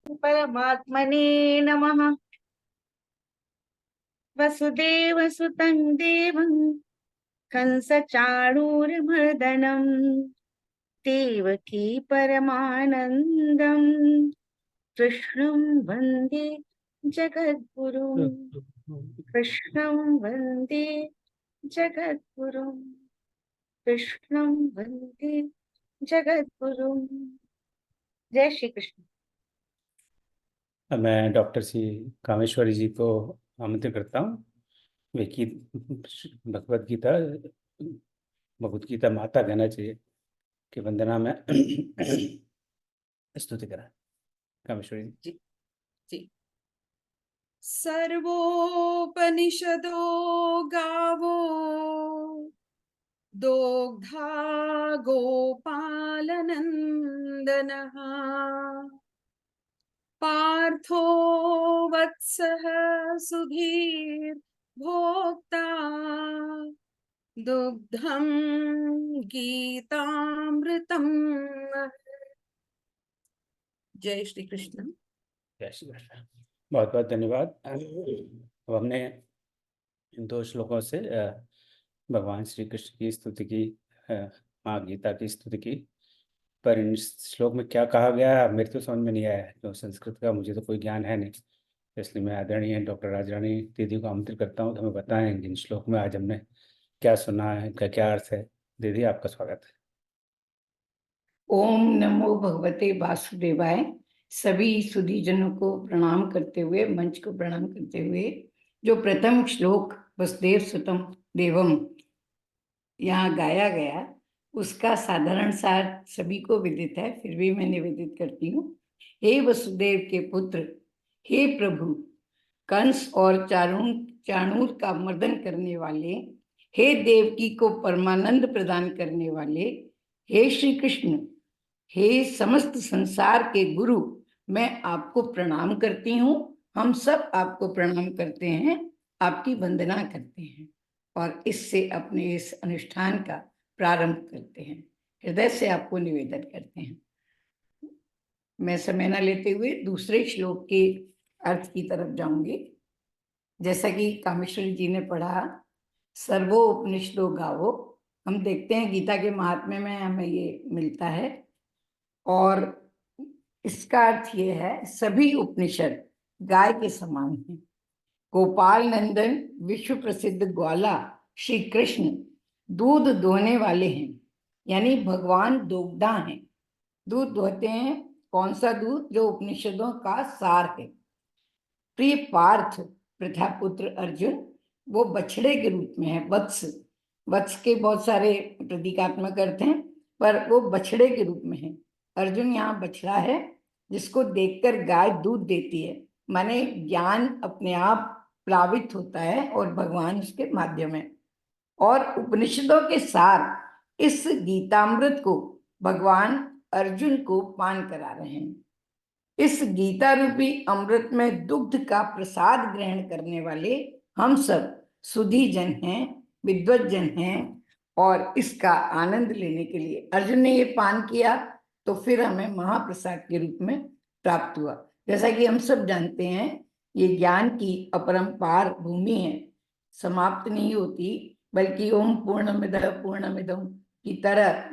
परमात्मने नमः। वसुदेवसुतं देवं कंसचाणूरमर्दनम् देवकी परमानन्दम् कृष्णं वन्दे जगद्गुरुम्। कृष्णं वन्दे जगद्गुरुम्। कृष्णं वन्दे जगद्गुरुम्। जय श्री कृष्ण। मैं डॉक्टर सी कामेश्वरी जी को आमंत्रित करता हूँ। वे की भगवत गीता भगवत गीता माता कहना चाहिए कि वंदना में स्तुति करा। कामेश्वरी जी। जी। सर्वोपनिषदो गावो दोग्धा गोपालनन्दनः पार्थो वत्सः सुधीर्भोक्ता दुग्धं गीतामृतम्। जय श्री कृष्ण। जय श्री कृष्ण। बहुत बहुत धन्यवाद। अब हमने इन दो श्लोकों से भगवान श्री कृष्ण की स्तुति की, माँ गीता की स्तुति की। पर इन श्लोक में क्या कहा गया मेरे तो समझ में नहीं आया, तो संस्कृत का मुझे तो कोई ज्ञान है नहीं, इसलिए मैं आदरणीय डॉक्टर राजरानी दीदी को आमंत्रित करता हूँ तो हमें बताएं इन श्लोक में आज हमने क्या सुना है, इनका क्या अर्थ है। दीदी आपका स्वागत है। ओम नमो भगवते वासुदेवाय। सभी सुधीजनों को प्रणाम करते हुए, मंच को प्रणाम करते हुए, जो प्रथम श्लोक वसुदेव सुतम देवम यहाँ गाया गया उसका साधारण सार सभी को विदित है, फिर भी मैं निवेदित करती हूँ। हे वसुदेव के पुत्र, हे प्रभु, कंस और चाणूर का मर्दन करने वाले, हे देवकी को परमानंद प्रदान करने वाले, हे श्री कृष्ण, हे समस्त संसार के गुरु, मैं आपको प्रणाम करती हूँ। हम सब आपको प्रणाम करते हैं, आपकी वंदना करते हैं और इससे अपने इस अनुष्ठान का प्रारंभ करते हैं। हृदय से आपको निवेदन करते हैं। मैं समय न लेते हुए दूसरे श्लोक के अर्थ की तरफ जाऊंगी। जैसा कि कामेश्वरी जी ने पढ़ा, सर्वो उपनिषदो गावो, हम देखते हैं गीता के महात्म्य में हमें ये मिलता है और इसका अर्थ ये है सभी उपनिषद गाय के समान हैं। गोपाल नंदन विश्व प्रसिद्ध ग्वाला श्री कृष्ण दूध दोहने वाले हैं, यानी भगवान दोग्धा हैं। दूध दोहते हैं, कौन सा दूध? जो उपनिषदों का सार है। प्रिय पार्थ, प्रथापुत्र अर्जुन, वो बछड़े के रूप में है। वत्स, वत्स के बहुत सारे प्रतीकात्मक अर्थ हैं, पर वो बछड़े के रूप में है। अर्जुन यहाँ बछड़ा है जिसको देखकर गाय दूध देती है, माने ज्ञान अपने आप प्लावित होता है और भगवान उसके माध्यम है। और उपनिषदों के सार इस गीतामृत को भगवान अर्जुन को पान करा रहे हैं। इस गीता रूपी अमृत में दुग्ध का प्रसाद ग्रहण करने वाले हम सब सुधी जन हैं, विद्वत जन हैं और इसका आनंद लेने के लिए अर्जुन ने ये पान किया तो फिर हमें महाप्रसाद के रूप में प्राप्त हुआ। जैसा कि हम सब जानते हैं, ये ज्ञान की अपरंपार भूमि है, समाप्त नहीं होती, बल्कि ओम पूर्णमिदः पूर्णमिदम् की तरह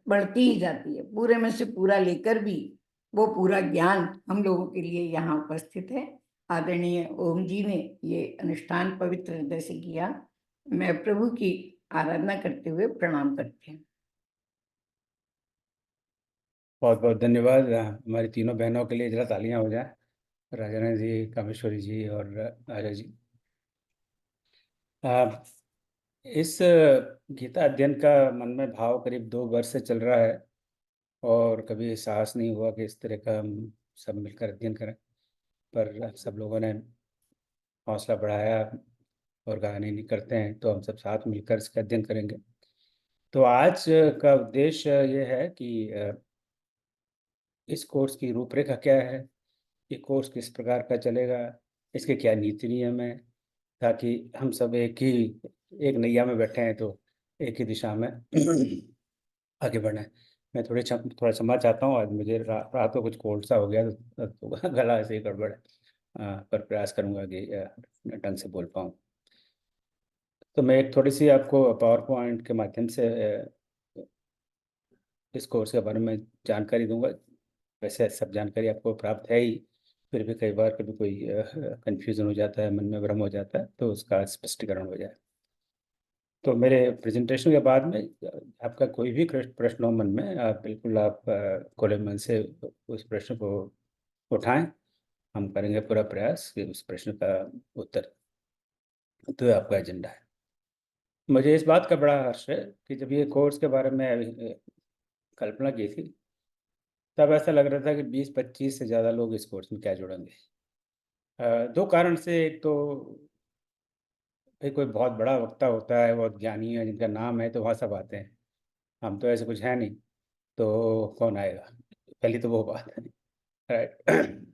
बढ़ती ही जाती है। पूरे में से पूरा लेकर भी वो पूरा ज्ञान हम लोगों के लिए यहाँ उपस्थित है। आदरणीय ओम जी ने ये अनुष्ठान पवित्र हृदय से किया। मैं प्रभु की आराधना करते हुए प्रणाम करती हूँ। बहुत बहुत धन्यवाद। हमारी तीनों बहनों के लिए जरा तालियां हो जाए, राजारानी जी, कामेश्वरी जी और आर्या जी। इस गीता अध्ययन का मन में भाव करीब 2 वर्ष से चल रहा है और कभी साहस नहीं हुआ कि इस तरह का हम सब मिलकर अध्ययन करें, पर सब लोगों ने हौसला बढ़ाया और कहा नहीं करते हैं, तो हम सब साथ मिलकर इसका अध्ययन करेंगे। तो आज का उद्देश्य ये है कि इस कोर्स की रूपरेखा क्या है, ये कोर्स किस प्रकार का चलेगा, इसके क्या नीति नियम है, ताकि हम सब एक नैया में बैठे हैं तो एक ही दिशा में आगे बढ़ें। मैं थोड़ा क्षमा चाहता हूँ। आज मुझे रात को कुछ कोल्ड सा हो गया, तो गला ऐसे ही गड़बड़ है। पर प्रयास करूँगा कि ढंग से बोल पाऊँ। तो मैं एक थोड़ी सी आपको पावर पॉइंट के माध्यम से इस कोर्स के बारे में जानकारी दूंगा। वैसे सब जानकारी आपको प्राप्त है ही, फिर भी कई बार कभी कोई कन्फ्यूज़न हो जाता है, मन में भ्रम हो जाता है, तो उसका स्पष्टीकरण हो जाए। तो मेरे प्रेजेंटेशन के बाद में आपका कोई भी प्रश्न हो मन में, आप बिल्कुल आप खुले मन से उस प्रश्न को उठाएं। हम करेंगे पूरा प्रयास कि उस प्रश्न का उत्तर, तो आपका एजेंडा है। मुझे इस बात का बड़ा हर्ष है कि जब ये कोर्स के बारे में कल्पना की थी, तब ऐसा लग रहा था कि 20-25 से ज़्यादा लोग इस कोर्स में क्या जुड़ेंगे। दो कारण से, एक तो भाई कोई बहुत बड़ा वक्ता होता है, बहुत ज्ञानी है, जिनका नाम है, तो वहाँ सब आते हैं। हम तो ऐसे कुछ है नहीं, तो कौन आएगा? पहली तो वो बात है, राइट।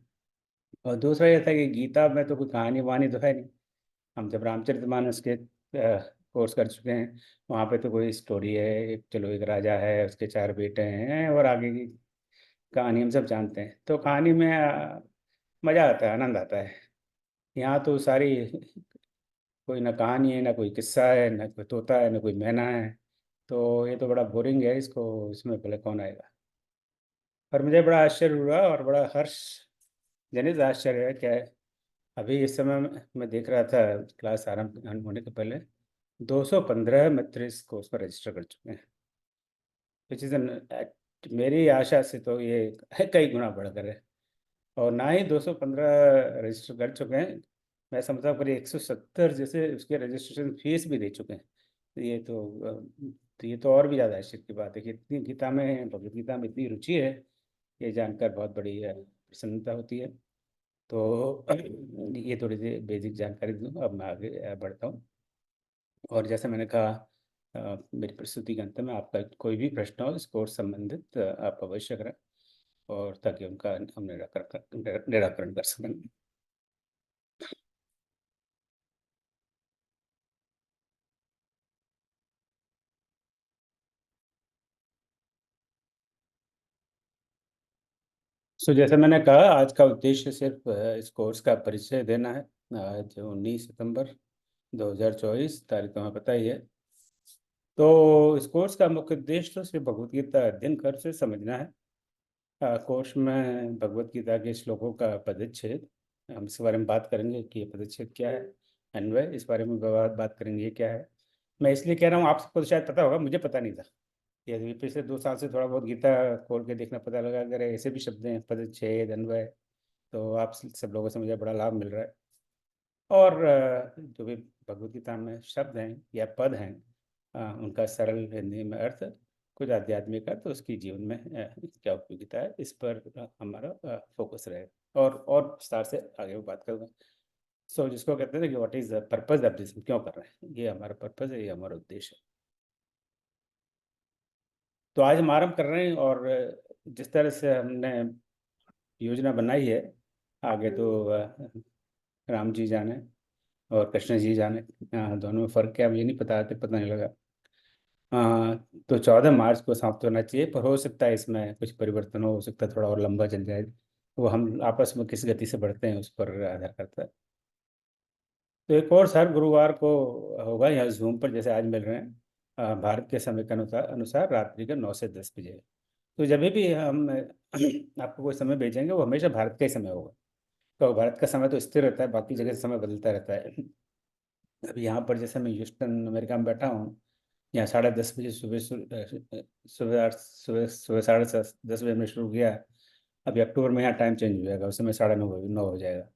और दूसरा ये था कि गीता में तो कोई कहानी वहानी तो है नहीं। हम जब रामचरितमानस के कोर्स कर चुके हैं, वहाँ पे तो कोई स्टोरी है, चलो एक राजा है, उसके 4 बेटे हैं, और आगे की कहानी हम सब जानते हैं। तो कहानी में मज़ा आता है, आनंद आता है। यहाँ तो सारी कोई ना कहानी है, ना कोई किस्सा है, ना कोई तोता है, ना कोई मैना है। तो ये तो बड़ा बोरिंग है, इसको इसमें भले कौन आएगा। पर मुझे बड़ा आश्चर्य हुआ, और बड़ा हर्ष जनित आश्चर्य है क्या है। अभी इस समय मैं देख रहा था, क्लास आरंभ होने के पहले 215 मित्र इस कोर्स पर रजिस्टर कर चुके हैं, विच इज़ मेरी आशा से तो ये कई गुना बढ़कर है। और ना ही 215 रजिस्टर कर चुके हैं, मैं समझता हूँ करीब 170 जैसे उसके रजिस्ट्रेशन फीस भी दे चुके हैं। तो ये तो और भी ज़्यादा आश्चर्य की बात है कि इतनी गीता में, भगवद गीता में इतनी रुचि है, ये जानकर बहुत बड़ी प्रसन्नता होती है। तो ये थोड़ी सी बेसिक जानकारी दूँ, अब मैं आगे बढ़ता हूँ। और जैसे मैंने कहा, मेरी प्रस्तुति के अंत में आपका कोई भी प्रश्न हो इस कोर्स संबंधित, आप अवश्य करें, और ताकि उनका हम निराकरण कर सकें। जैसे मैंने कहा, आज का उद्देश्य सिर्फ इस कोर्स का परिचय देना है। आज 19 सितंबर 2024 तारीख तो हमें पता ही है। तो इस कोर्स का मुख्य उद्देश्य तो सिर्फ भगवद गीता अध्ययन कर से समझना है। कोर्स में भगवद गीता के श्लोकों का पदच्छेद, हम इसके बारे में बात करेंगे कि ये पदच्छेद क्या है, अन्वय, इस बारे में बात करेंगे ये क्या है। मैं इसलिए कह रहा हूँ, आप सबको तो शायद पता होगा, मुझे पता नहीं था। ये अभी पिछले 2 साल से थोड़ा बहुत गीता खोल के देखना पता लगा, अगर ऐसे भी शब्द हैं, पदच्छेद, अन्वय, तो आप सब लोगों से मुझे बड़ा लाभ मिल रहा है। और जो भी भगवद गीता में शब्द हैं या पद हैं, उनका सरल हिंदी में अर्थ, कुछ आध्यात्मिक अर्थ, उसकी जीवन में क्या उपयोगिता है, इस पर हमारा फोकस रहेगा। और विस्तार से आगे वो बात करूँगा। जिसको कहते हैं कि what is the purpose of this, क्यों कर रहे हैं, ये हमारा पर्पज है, ये हमारा उद्देश्य है। तो आज हम आरंभ कर रहे हैं, और जिस तरह से हमने योजना बनाई है, आगे तो राम जी जाने और कृष्ण जी जाने, दोनों में फ़र्क क्या है मुझे नहीं पता नहीं लगा। तो 14 मार्च को समाप्त होना चाहिए, पर हो सकता है इसमें कुछ परिवर्तन हो सकता है थोड़ा और लंबा चल जाए। वो हम आपस में किस गति से बढ़ते हैं उस पर आधार करता है। तो एक और हर गुरुवार को होगा यहाँ जूम पर, जैसे आज मिल रहे हैं, भारत के समय के अनुसार रात्रि के 9 से 10 बजे। तो जब भी हम आपको कोई समय भेजेंगे, वो हमेशा भारत का ही समय होगा। तो भारत का समय तो स्थिर रहता है, बाकी जगह से समय बदलता रहता है। अभी यहाँ पर जैसे मैं ह्यूस्टन अमेरिका में बैठा हूँ, यहाँ 10:30 बजे सुबह सुबह सुबह 10:30 बजे में शुरू किया। अभी अक्टूबर में यहाँ टाइम चेंज हो जाएगा, उस समय 9:30 हो जाएगा।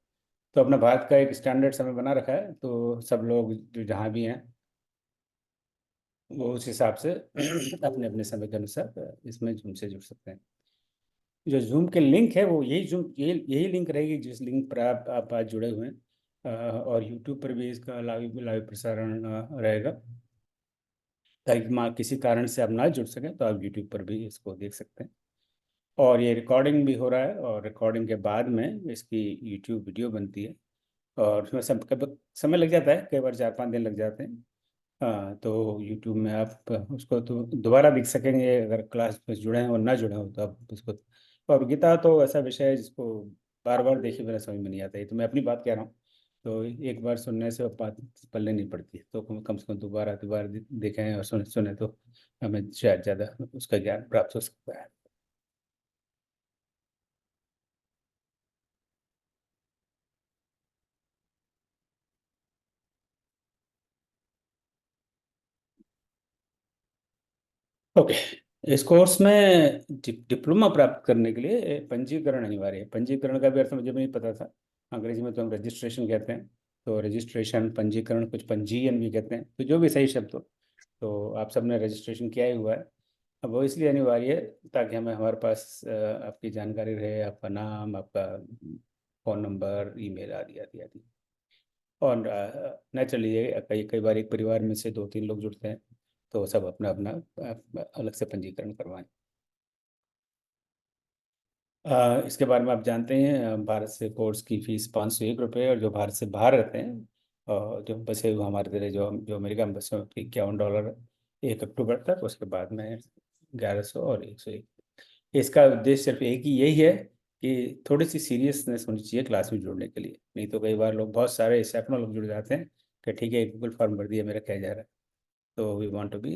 तो अपना भारत का एक स्टैंडर्ड समय बना रखा है, तो सब लोग जो जहाँ भी हैं, वो उस हिसाब से अपने अपने समय के अनुसार इसमें जूम से जुड़ सकते हैं। जो जूम के लिंक है, वो यही लिंक रहेगी जिस लिंक पर आप आज जुड़े हुए हैं। और यूट्यूब पर भी इसका लाइव प्रसारण रहेगा, ताकि किसी कारण से आप ना जुड़ सकें तो आप यूट्यूब पर भी इसको देख सकते हैं। और ये रिकॉर्डिंग भी हो रहा है, और रिकॉर्डिंग के बाद में इसकी यूट्यूब वीडियो बनती है, और उसमें सब कब समय लग जाता है, कई बार 4-5 दिन लग जाते हैं। हाँ, तो यूट्यूब में आप उसको तो दोबारा देख सकेंगे अगर क्लास में जुड़े हैं और ना जुड़े हो तो आप उसको। और गीता तो ऐसा विषय है जिसको बार बार देखे बिना समझ में नहीं आता है, तो मैं अपनी बात कह रहा हूँ। तो एक बार सुनने से वो बात पल्ले नहीं पड़ती, तो कम से कम दोबारा दोबारा देखें और सुने सुने तो हमें शायद ज़्यादा उसका ज्ञान प्राप्त हो सकता है। ओके, इस कोर्स में डिप्लोमा प्राप्त करने के लिए पंजीकरण अनिवार्य है। पंजीकरण का भी अर्थ मुझे भी नहीं पता था। अंग्रेजी में तो हम रजिस्ट्रेशन कहते हैं, तो रजिस्ट्रेशन, पंजीकरण, कुछ पंजीयन भी कहते हैं, तो जो भी सही शब्द हो। तो आप सबने रजिस्ट्रेशन किया ही हुआ है। अब वो इसलिए अनिवार्य है ताकि हमें हमारे पास आपकी जानकारी रहे, आपका नाम, आपका फ़ोन नंबर, ईमेल आदि आदि आदि। और नेचुरली कई कई बार एक परिवार में से 2-3 लोग जुड़ते हैं, तो सब अपना अपना अलग से पंजीकरण करवाएं। इसके बारे में आप जानते हैं, भारत से कोर्स की फीस 501 रुपये, और जो भारत से बाहर रहते हैं जो बसे हुए हमारे तरह जो जो अमेरिका में बसे हुए, $51 1 अक्टूबर तक, उसके बाद में 1100 और 101। इसका उद्देश्य सिर्फ एक ही यही है कि थोड़ी सी सीरियसनेस होनी चाहिए क्लास में जुड़ने के लिए। नहीं तो कई बार लोग, बहुत सारे सैकड़ों लोग जुड़ जाते हैं कि ठीक है गूगल फॉर्म भर दिया, मेरा क्या जा रहा है। तो we want to be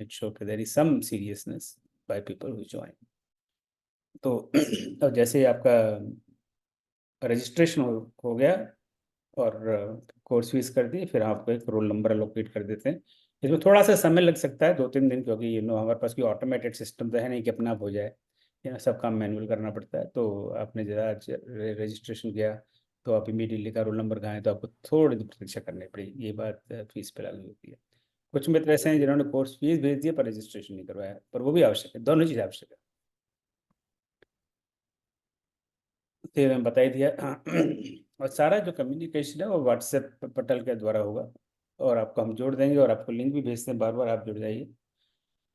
it show कि there is some seriousness by people who join. तो अब जैसे ही आपका रजिस्ट्रेशन हो गया और कोर्स फीस कर दी, फिर आपको एक रोल नंबर अलोकेट कर देते हैं। इसमें थोड़ा सा समय लग सकता है, 2-3 दिन, क्योंकि हमारे पास कोई ऑटोमेटेड सिस्टम तो है नहीं कि अपना आप हो जाए। सब काम मैनुअल करना पड़ता है। तो आपने जरा रजिस्ट्रेशन किया तो आप इमीडिएटली का रोल नंबर गाएं, तो आपको थोड़ी देर प्रतीक्षा करनी पड़ेगी। ये बात फीस पे लागू होती है। कुछ मित्र ऐसे हैं जिन्होंने कोर्स फीस भेज दिया पर रजिस्ट्रेशन नहीं करवाया, पर वो भी आवश्यक है, दोनों चीज़ आवश्यक है। तो ये मैंने बता ही दिया। और सारा जो कम्युनिकेशन है वो व्हाट्सएप पटल के द्वारा होगा, और आपको हम जोड़ देंगे और आपको लिंक भी भेजते हैं, बार बार आप जुड़ जाइए।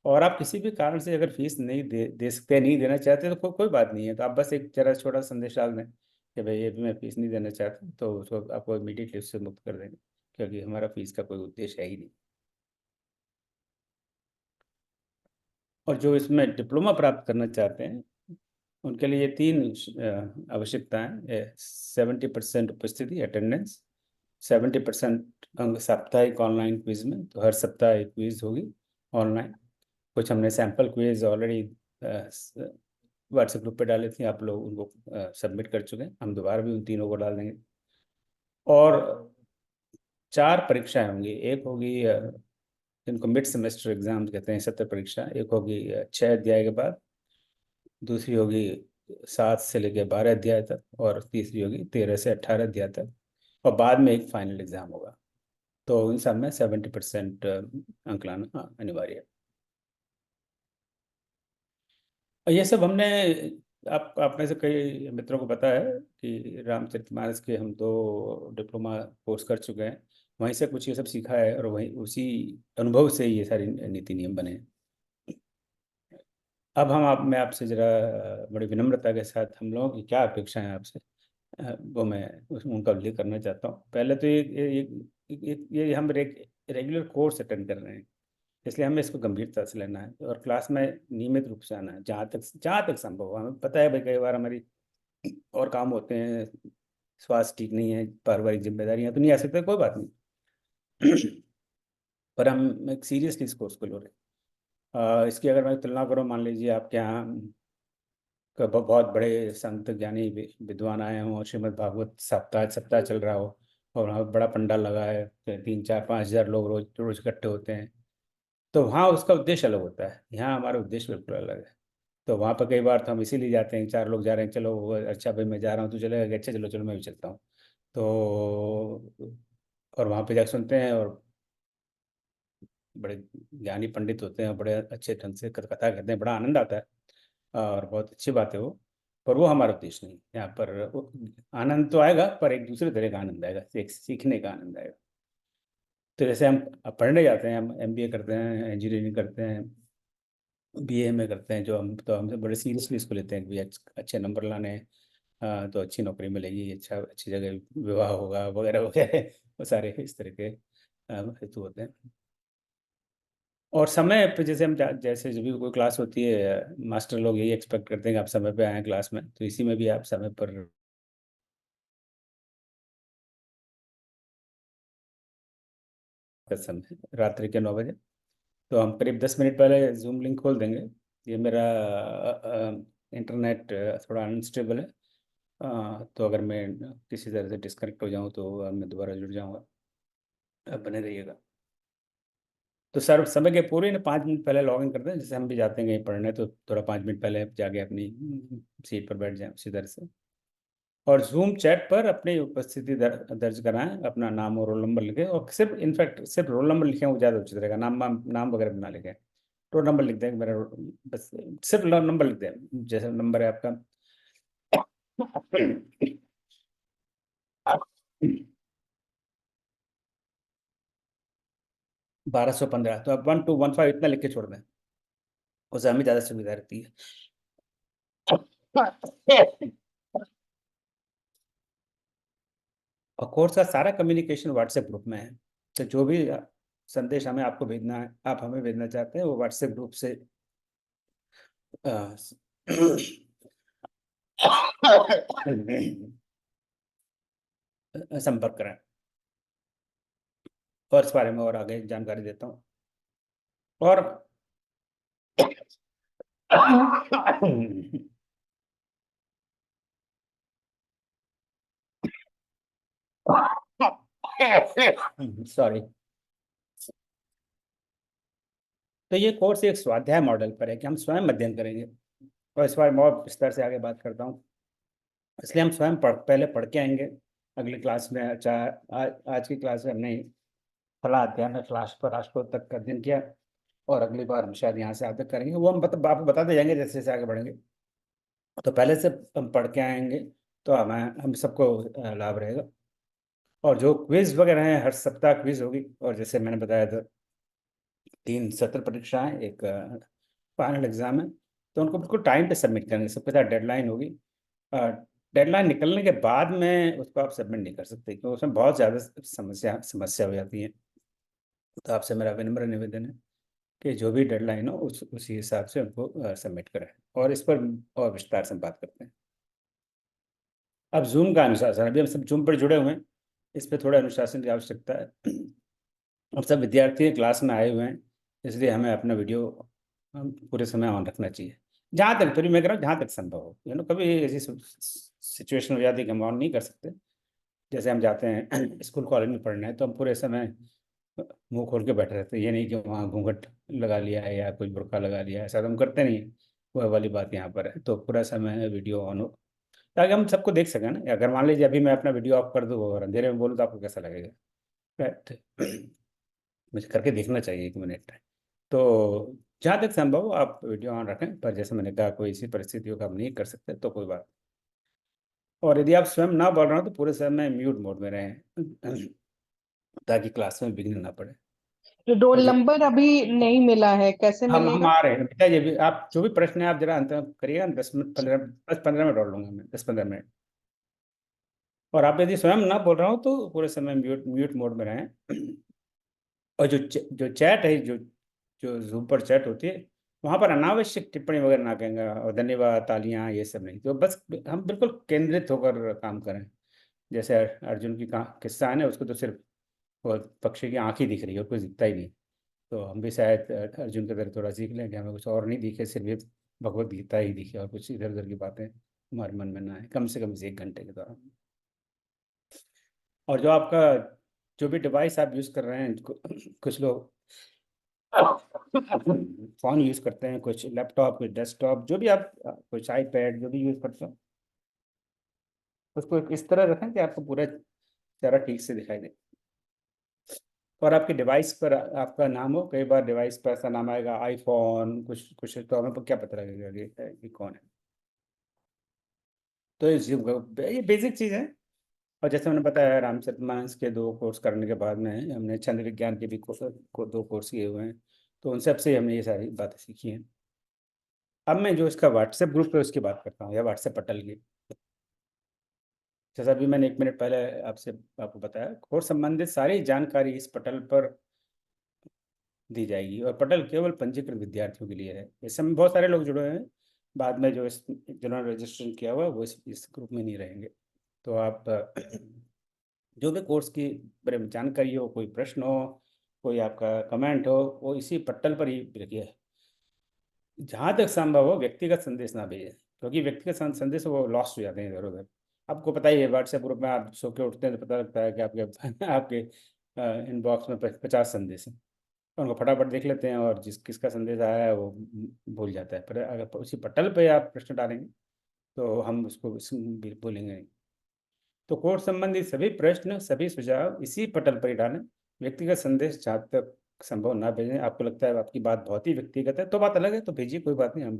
और आप किसी भी कारण से अगर फीस नहीं दे सकते, नहीं देना चाहते, तो कोई बात नहीं है। तो आप बस एक जरा छोटा संदेश डाल दें कि भाई ये भी मैं फीस नहीं देना चाहता, तो उसको आपको इमीडिएटली उससे मुक्त कर देंगे, क्योंकि हमारा फीस का कोई उद्देश्य है ही नहीं। और जो इसमें डिप्लोमा प्राप्त करना चाहते हैं उनके लिए 3 आवश्यकताएं: 70% उपस्थिति, अटेंडेंस, 70% अंक साप्ताहिक ऑनलाइन क्विज में, तो हर सप्ताह एक क्विज होगी ऑनलाइन। कुछ हमने sample quiz already WhatsApp group पे डाले थे, आप लोग उनको सबमिट कर चुके हैं। हम दोबारा भी उन तीनों को डाल देंगे। और 4 परीक्षाएं होंगी। एक होगी जिनको मिड सेमेस्टर एग्जाम कहते हैं, सत्र परीक्षा। एक होगी 6 अध्याय के बाद, दूसरी होगी 7 से लेकर 12 अध्याय तक, और तीसरी होगी 13 से 18 अध्याय तक, और बाद में एक फाइनल एग्जाम होगा। तो इन सब में 70% अंक लाना अनिवार्य है। और ये सब हमने, आप में से कई मित्रों को पता है कि रामचरितमानस के हम 2 डिप्लोमा कोर्स कर चुके हैं। वहीं से कुछ ये सब सीखा है, और वहीं उसी अनुभव से ये सारी नीति नियम बने हैं। अब मैं आपसे जरा बड़ी विनम्रता के साथ हम लोगों की क्या अपेक्षाएं हैं आपसे, वो मैं उनका उल्लेख करना चाहता हूँ। पहले तो ये हम रेगुलर कोर्स अटेंड कर रहे हैं, इसलिए हमें इसको गंभीरता से लेना है और क्लास में नियमित रूप से आना है, जहाँ तक संभव हो। हमें पता है भाई कई बार हमारी और काम होते हैं, स्वास्थ्य ठीक नहीं है, पारिवारिक जिम्मेदारियां, तो नहीं आ सकते, कोई बात नहीं। पर हम एक सीरियसली इस कोर्स को ले रहे हैं। इसकी अगर मैं तुलना करूँ, मान लीजिए आपके यहाँ बहुत बड़े संत ज्ञानी विद्वान आए हों, श्रीमद् भागवत सप्ताह सप्ताह चल रहा हो, और वहाँ बड़ा पंडाल लगा है, 3-4-5 हज़ार लोग रोज रोज इकट्ठे होते हैं, तो वहाँ उसका उद्देश्य अलग होता है। यहाँ हमारा उद्देश्य बिल्कुल अलग है। तो वहाँ पर कई बार तो हम इसीलिए जाते हैं, 4 लोग जा रहे हैं, चलो अच्छा भाई मैं जा रहा हूँ, तू चलेगा? अच्छा चलो चलो मैं भी चलता हूँ। तो और वहाँ पे जाकर सुनते हैं, और बड़े ज्ञानी पंडित होते हैं, बड़े अच्छे ढंग से कथा कहते हैं, बड़ा आनंद आता है, और बहुत अच्छी बात है वो। पर वो हमारा उद्देश्य नहीं। यहाँ पर आनंद तो आएगा, पर एक दूसरे तरह का आनंद आएगा, एक सीखने का आनंद आएगा। तो जैसे हम पढ़ने जाते हैं, हम MBA करते हैं, इंजीनियरिंग करते हैं, BA में करते हैं, जो हमसे बड़े सीरियसली इसको लेते हैं कि भैया अच्छे नंबर लाने हैं, तो अच्छी नौकरी मिलेगी, अच्छी जगह विवाह होगा, वगैरह वगैरह। वो सारे इस तरह के हेतु होते हैं। और समय पे जैसे हम जैसे जब भी कोई क्लास होती है, मास्टर लोग यही एक्सपेक्ट करते हैं कि आप समय पे आएँ क्लास में, तो इसी में भी आप समय पर समय रात्रि के 9 बजे। तो हम करीब 10 मिनट पहले जूम लिंक खोल देंगे। ये मेरा इंटरनेट थोड़ा अनस्टेबल है, तो अगर मैं किसी तरह से डिस्कनेक्ट हो जाऊँ तो मैं दोबारा जुड़ जाऊँगा। आप बने रहिएगा। तो सर समय के पूरे ना 5 मिनट पहले लॉग इन करते हैं, जैसे हम भी जाते हैं कहीं पढ़ने तो थोड़ा 5 मिनट पहले जाके अपनी सीट पर बैठ जाएं उसी तरह से। और जूम चैट पर अपनी उपस्थिति दर्ज कराएं, अपना नाम और रोल नंबर लिखें, और सिर्फ इनफैक्ट सिर्फ रोल नंबर लिखें वो ज़्यादा उचित रहेगा। नाम वगैरह ना लिखें, रोल नंबर लिख दें कि मेरा बस सिर्फ नंबर लिख दें, जैसे नंबर है आपका 1215, तो आप 1215 इतना लिख के छोड़ दें, उससे हमें ज़्यादा सुविधा रहती है। और कोर्स का सारा कम्युनिकेशन व्हाट्सएप ग्रुप में है, तो जो भी संदेश हमें आपको भेजना है, आप हमें भेजना चाहते हैं, वो व्हाट्सएप ग्रुप से संपर्क करें। और इस बारे में और आगे जानकारी देता हूँ। और सॉरी। तो ये कोर्स एक स्वाध्याय मॉडल पर है कि हम स्वयं अध्ययन करेंगे, और इस बारे में और विस्तार से आगे बात करता हूँ। इसलिए हम स्वयं पहले पढ़ के आएंगे अगली क्लास में। अच्छा, आज की क्लास में हमने फला अध्याय में क्लास पर राष्ट्रों तक का अध्ययन किया, और अगली बार हम शायद यहाँ से आगे करेंगे, वो हम आपको बताते जाएंगे जैसे जैसे आगे बढ़ेंगे। तो पहले से हम पढ़ के आएंगे तो हम सबको लाभ रहेगा। और जो क्विज वगैरह हैं, हर सप्ताह क्विज होगी, और जैसे मैंने बताया था 3 सत्र परीक्षाएं, एक फाइनल एग्जाम है, तो उनको बिल्कुल टाइम पे सबमिट करेंगे। सबके साथ डेडलाइन होगी। डेडलाइन निकलने के बाद में उसको आप सबमिट नहीं कर सकते, क्योंकि उसमें बहुत ज़्यादा समस्या हो जाती है। तो आपसे मेरा विनम्र निवेदन है कि जो भी डेडलाइन हो उसी हिसाब से उनको सबमिट करें। और इस पर और विस्तार से बात करते हैं। अब जूम का अनुशासन, अभी हम सब जूम पर जुड़े हुए हैं, इस पर थोड़ा अनुशासन की आवश्यकता है। अब सब विद्यार्थी क्लास में आए हुए हैं, इसलिए हमें अपना वीडियो पूरे समय ऑन रखना चाहिए, जहाँ तक, फिर मैं कह रहा हूँ जहाँ तक संभव हो। कभी ऐसी सिचुएशन हो जाती है कि हम ऑन नहीं कर सकते। जैसे हम जाते हैं स्कूल कॉलेज में पढ़ने है, तो हम पूरे समय मुंह खोल के बैठे रहते हैं। ये नहीं कि वहाँ घूंघट लगा लिया है या कोई बुर्का लगा लिया है, ऐसा तो हम करते नहीं। वह वाली बात यहाँ पर है। तो पूरा समय वीडियो ऑन हो, ताकि हम सबको देख सकें ना। अगर मान लीजिए अभी मैं अपना वीडियो ऑफ कर दूँ और अंधेरे में बोलूँ तो आपको कैसा लगेगा? राइट। मुझे करके देखना चाहिए 1 मिनट। तो जहाँ तक संभव हो आप वीडियो ऑन रखें, पर जैसे मैंने कहा कोई ऐसी परिस्थितियों का आप नहीं कर सकते तो कोई बात। और यदि आप स्वयं ना बोल रहे हो तो पूरे समय म्यूट मोड में रहें, ताकि क्लास में विघ्न ना पड़े। और रोल जो नंबर अभी नहीं मिला है, कैसे हम मिलेगा? आ रहे हैं बेटा, ये भी आप जो भी प्रश्न है आप जरा अंत में करिएगा। 10-15 मिनट और लूंगा मैं, 10-15 मिनट। और आप यदि स्वयं ना बोल रहे हो तो पूरे समय म्यूट मोड में रहें। और जो चैट है, जो जो जूम पर चैट होती है, वहाँ पर अनावश्यक टिप्पणी वगैरह ना कहेंगे, और धन्यवाद, तालियां, ये सब नहीं। तो बस हम बिल्कुल केंद्रित होकर काम करें। जैसे अर्जुन की किस्सा है ना, उसको तो सिर्फ वो पक्षी की आंख ही दिख रही है और कुछ दिखता ही नहीं। तो हम भी शायद अर्जुन की तरह थोड़ा सीख लें कि हमें कुछ और नहीं दिखे, सिर्फ ये भगवत गीता ही दिखे, और कुछ इधर उधर की बातें हमारे मन में ना आए, कम से कम 1 घंटे के दौरान। और जो आपका जो भी डिवाइस आप यूज़ कर रहे हैं, कुछ लोग फ़ोन यूज़ करते हैं, कुछ लैपटॉप, कुछ डेस्कटॉप, जो भी आप कुछ आईपैड, जो भी यूज़ करते हो, उसको इस तरह रखें कि आपको पूरा चेहरा ठीक से दिखाई दे। और आपके डिवाइस पर आपका नाम हो। कई बार डिवाइस पर ऐसा नाम आएगा आईफोन कुछ कुछ, तो हमें क्या पता लगेगा ये कौन है? तो ये बेसिक चीज़ है। और जैसे मैंने बताया, रामचरितमानस के 2 कोर्स करने के बाद में हमने छंद विज्ञान के भी 2 कोर्स किए हुए हैं, तो उन सब से हमने ये सारी बातें सीखी हैं। अब मैं जो इसका व्हाट्सएप ग्रुप है उसकी बात करता हूँ, या व्हाट्सएप पटल की। जैसा अभी मैंने 1 मिनट पहले आपको बताया, कोर्स संबंधित सारी जानकारी इस पटल पर दी जाएगी। और पटल केवल पंजीकृत विद्यार्थियों के लिए है। इस समय बहुत सारे लोग जुड़े हुए हैं, बाद में जो जिन्होंने रजिस्ट्रेशन किया हुआ वो इस ग्रुप में नहीं रहेंगे। तो आप जो भी कोर्स की बारे में जानकारी हो, कोई प्रश्न हो, कोई आपका कमेंट हो, वो इसी पट्टल पर ही रखिए। जहाँ तक संभव हो व्यक्तिगत संदेश ना भेजें, क्योंकि व्यक्तिगत संदेश वो लॉस्ट हो जाते हैं इधर उधर। आपको पता ही है, व्हाट्सएप ग्रुप में आप सो के उठते हैं तो पता लगता है कि आपके आपके इनबॉक्स में 50 संदेश हैं। तो उनको फटाफट देख लेते हैं और किसका संदेश आया है वो भूल जाता है। पर अगर उसी पटल पे आप प्रश्न डालेंगे तो हम उसको बोलेंगे नहीं। तो कोर्स संबंधी सभी प्रश्न, सभी सुझाव इसी पटल पर ही डालें। व्यक्तिगत संदेश जहाँ तक संभव ना भेजें। आपको लगता है आपकी बात बहुत ही व्यक्तिगत है तो बात अलग है, तो भेजिए, कोई बात नहीं, हम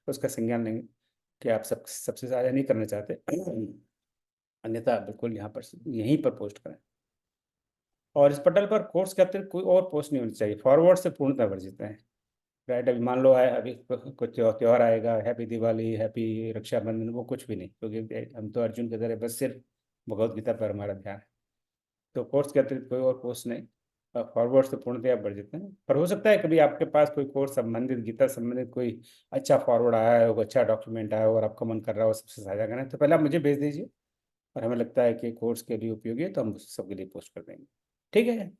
उसका संज्ञान लेंगे कि आप सबसे साझा नहीं करना चाहते। अन्यथा बिल्कुल यहाँ पर यहीं पर पोस्ट करें। और इस पटल पर कोर्स के अतिरिक्त कोई और पोस्ट नहीं होनी चाहिए। फॉरवर्ड से पूर्णतः वर्जित है। राइट, अभी मान लो है, अभी कुछ त्यौहार आएगा, हैप्पी दिवाली, हैप्पी रक्षाबंधन, वो कुछ भी नहीं, क्योंकि हम तो अर्जुन की तरह बस सिर्फ भगवत गीता पर हमारा ध्यान है। तो कोर्स के अतिरिक्त कोई और पोस्ट नहीं, फॉरवर्ड से पूर्णतः आप वर्जित हैं। पर हो सकता है कभी आपके पास कोई कोर्स संबंधित, गीता संबंधित कोई अच्छा फॉरवर्ड आया हो, अच्छा डॉक्यूमेंट आया हो और आपका मन कर रहा हो सबसे साझा करें, तो पहले आप मुझे भेज दीजिए। और हमें लगता है कि कोर्स के लिए उपयोगी है तो हम सबके लिए पोस्ट कर देंगे। ठीक है।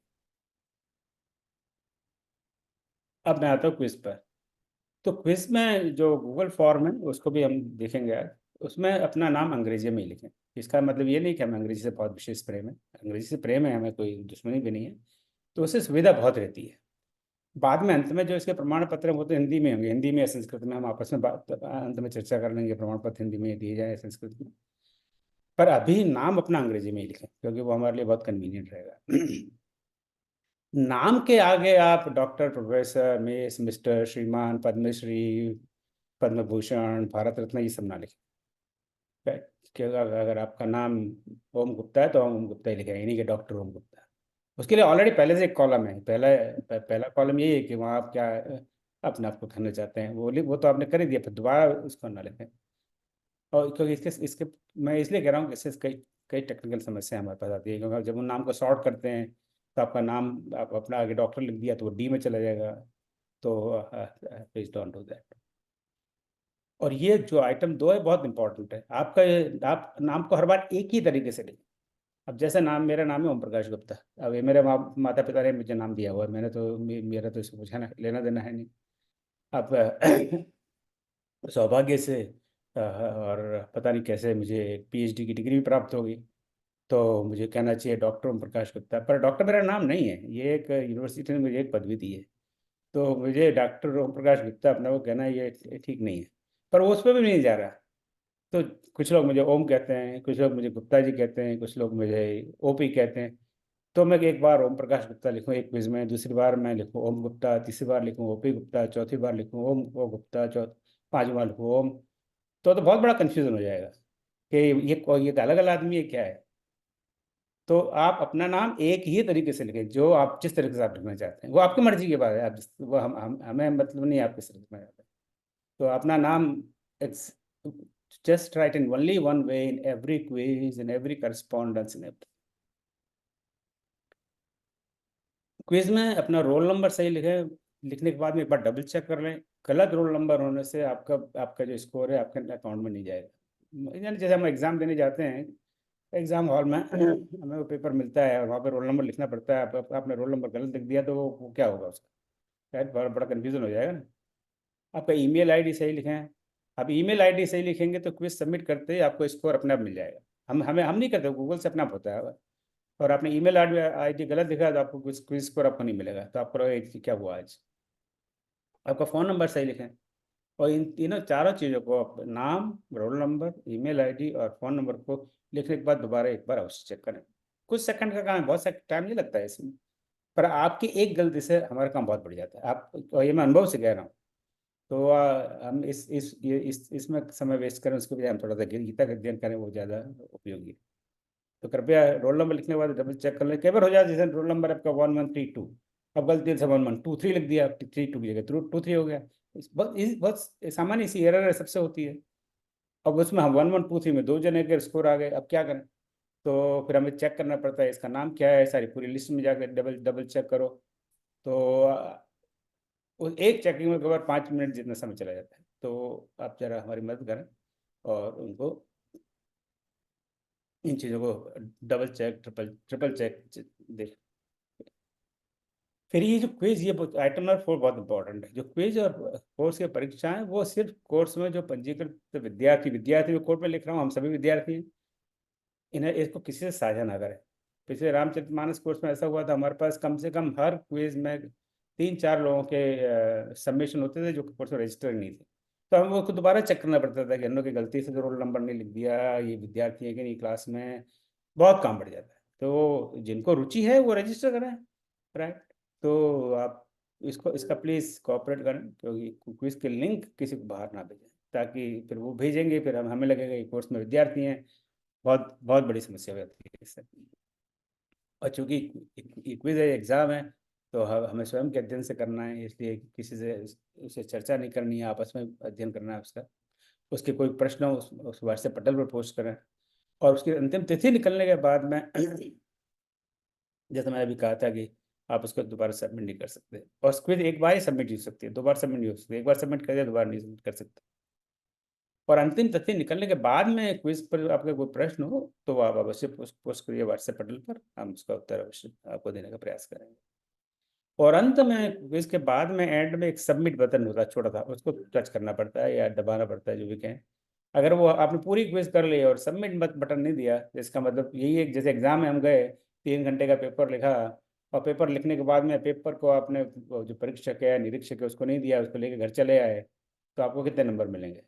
अब मैं आता हूँ क्विज पर। तो क्विज में जो गूगल फॉर्म है उसको भी हम देखेंगे आज। उसमें अपना नाम अंग्रेजी में ही लिखें। इसका मतलब ये नहीं कि हमें अंग्रेजी से बहुत विशेष प्रेम है, अंग्रेजी से प्रेम है, हमें कोई दुश्मनी भी नहीं है। तो उससे सुविधा बहुत रहती है। बाद में अंत में जो इसके प्रमाण पत्र हैं वो तो हिंदी में होंगे, हिंदी में या संस्कृत में, हम आपस में बात अंत में चर्चा कर लेंगे प्रमाण पत्र हिंदी में दिए जाए संस्कृत में। पर अभी नाम अपना अंग्रेजी में ही लिखें क्योंकि वो हमारे लिए बहुत कन्वीनियंट रहेगा। नाम के आगे आप डॉक्टर, प्रोफेसर, मिस, मिस्टर, श्रीमान, पद्मश्री, पद्म भूषण, भारत रत्न ये सब ना लिखें। कि अगर आपका नाम ओम गुप्ता है तो ओम गुप्ता ही लिखें, यानी कि डॉक्टर ओम गुप्ता। उसके लिए ऑलरेडी पहले से एक कॉलम है। पहला कॉलम यही है कि वहाँ आप क्या अपने आप को करना चाहते हैं, वो तो आपने कर ही दिया, फिर दोबारा उसको ना लिखें। और क्योंकि इसके इसके मैं इसलिए कह रहा हूँ कि इससे कई कई टेक्निकल समस्या हमारे पास आती है। क्योंकि जब उन नाम को शॉर्ट करते हैं तो आपका नाम, आप अपना आगे डॉक्टर लिख दिया तो वो डी में चला जाएगा। तो प्लीज डोंट डू दैट। और ये जो आइटम 2 है बहुत इंपॉर्टेंट है। आप नाम को हर बार एक ही तरीके से लिखें। अब जैसे मेरा नाम है ओम प्रकाश गुप्ता। अब ये मेरे माता पिता ने मुझे नाम दिया हुआ है, मैंने तो मेरा तो इसको कुछ लेना देना है नहीं। अब सौभाग्य से और पता नहीं कैसे मुझे पीएचडी की डिग्री भी प्राप्त होगी, तो मुझे कहना चाहिए डॉक्टर ओम प्रकाश गुप्ता। पर डॉक्टर मेरा नाम नहीं है, ये एक यूनिवर्सिटी ने मुझे एक पदवी दी है। तो मुझे डॉक्टर ओम प्रकाश गुप्ता अपना वो कहना ये ठीक नहीं है। पर वो उस पर भी नहीं जा रहा। तो कुछ लोग मुझे ओम कहते हैं, कुछ लोग मुझे गुप्ता जी कहते हैं, कुछ लोग मुझे ओपी कहते हैं। तो मैं एक बार ओम प्रकाश गुप्ता लिखूँ एक क्विज में, दूसरी बार मैं लिखूँ ओम गुप्ता, तीसरी बार लिखूँ ओपी गुप्ता, चौथी बार लिखूँ ओम ओ गुप्ता, 5वीं बार लिखूँ ओम। तो बहुत बड़ा कन्फ्यूजन हो जाएगा कि ये अलग अलग आदमी है क्या है। तो आप अपना नाम एक ही तरीके से लिखें, जो आप जिस तरीके से आप लिखना चाहते हैं, वो आपकी मर्जी की बात है। आप वो हमें मतलब नहीं आप किस तरीके में जाते हैं। तो अपना नाम just write in only one way in every quiz, in every correspondence, in every quiz में अपना रोल नंबर सही लिखें। लिखने के बाद में एक बार डबल चेक कर लें। गलत रोल नंबर होने से आपका जो स्कोर है आपके अकाउंट में नहीं जाएगा। यानी जैसे हम एग्जाम देने जाते हैं, एग्जाम हॉल में हमें वो पेपर मिलता है और वहाँ पे रोल नंबर लिखना पड़ता है। आपने रोल नंबर गलत लिख दिया तो वो क्या होगा उसका, शायद बड़ा कन्फ्यूजन हो जाएगा ना। आपका ईमेल आईडी सही लिखें। आप ईमेल आईडी सही लिखेंगे तो क्विज सबमिट करते ही आपको स्कोर अपने आप मिल जाएगा। हम नहीं करते, गूगल से अपने आप होता है। और आपने ईमेल आईडी गलत लिखा तो आपको क्विज स्कोर आपको नहीं मिलेगा। तो आपको लगेगा क्या हुआ आज। आपका फ़ोन नंबर सही लिखें। और इन तीनों चारों चीज़ों को, नाम, रोल नंबर, ईमेल आईडी और फ़ोन नंबर को लिखने के बाद दोबारा एक बार अवश्य चेक करें। कुछ सेकंड का काम है, बहुत सा टाइम नहीं लगता है इसमें। पर आपकी एक गलती से हमारा काम बहुत बढ़ जाता है। आप, और ये मैं अनुभव से कह रहा हूँ। तो हम इसमें समय वेस्ट करें, उसके बजाय हम थोड़ा सा गीता का अध्ययन करें, वो ज़्यादा उपयोगी है। तो कृपया रोल नंबर लिखने के बाद डबल चेक कर लें। कई बार हो जाए जैसे रोल नंबर आपका 1132, अब गलती से 1123 लिख दिया, 32 की जगह 23 हो गया। बहुत सामान्य सी एरर है, सबसे होती है। अब उसमें हम 1123 में 2 जने के स्कोर आ गए, अब क्या करें। तो फिर हमें चेक करना पड़ता है इसका नाम क्या है, सारी पूरी लिस्ट में जाकर डबल चेक करो। तो एक चेकिंग में कई बार 5 मिनट जितना समय चला जाता है। तो आप जरा हमारी मदद करें और उनको इन चीज़ों को डबल चेक ट्रिपल चेक देख। फिर ये जो क्विज, ये आइटम नंबर 4 बहुत इंपॉर्टेंट है। जो क्विज और कोर्स की परीक्षाएं, वो सिर्फ कोर्स में जो पंजीकृत विद्यार्थी में कोर्ट में लिख रहा हूँ, हम सभी विद्यार्थी हैं, इन्हें इसको किसी से साझा ना करें। पिछले रामचरितमानस कोर्स में ऐसा हुआ था, हमारे पास कम से कम हर क्विज में 3-4 लोगों के सबमिशन होते थे जो कोर्स में रजिस्टर नहीं थे। तो हम वो दोबारा चेक करना पड़ता था कि हम लोग की गलती से तो रोल नंबर नहीं लिख दिया, ये विद्यार्थी है कि नहीं क्लास में, बहुत काम बढ़ जाता है। तो जिनको रुचि है वो रजिस्टर करें, राइट। तो आप इसका प्लीज़ कोऑपरेट करें, क्योंकि क्विज के लिंक किसी को बाहर ना भेजें, ताकि फिर वो भेजेंगे, फिर हमें लगेगा कि कोर्स में विद्यार्थी हैं। बहुत बहुत बड़ी समस्या हो जाती है इससे। और चूंकि क्विज है, एग्ज़ाम है, तो हमें स्वयं के अध्ययन से करना है, इसलिए किसी से उसे चर्चा नहीं करनी है, आपस में अध्ययन करना है उसका। उसके कोई प्रश्न हो उस व्हाट्सएप पटल पर पोस्ट करें, और उसकी अंतिम तिथि निकलने के बाद में जैसे मैंने अभी कहा था कि आप उसको दोबारा सबमिट नहीं कर सकते, और क्विज एक बार ही सबमिट हो सकती है, 2 बार सबमिट नहीं हो सकती। एक बार सबमिट कर दिया, दोबारा नहीं सबमिट कर सकते। और अंतिम तिथि निकलने के बाद में क्विज पर आपका कोई प्रश्न हो तो आप अवश्य पोस्ट करिए व्हाट्सएप पटल पर, हम उसका उत्तर अवश्य आपको देने का प्रयास करेंगे। और अंत में क्विज के बाद में एंड में एक सबमिट बटन होता है छोटा सा, उसको टच करना पड़ता है या दबाना पड़ता है, जो भी कहें। अगर वो आपने पूरी क्विज कर ली और सबमिट बटन नहीं दिया, इसका मतलब यही है, जैसे एग्जाम में हम गए, 3 घंटे का पेपर लिखा, और पेपर लिखने के बाद में पेपर को आपने जो परीक्षक है या निरीक्षक है उसको नहीं दिया, उसको लेकर घर चले आए, तो आपको कितने नंबर मिलेंगे?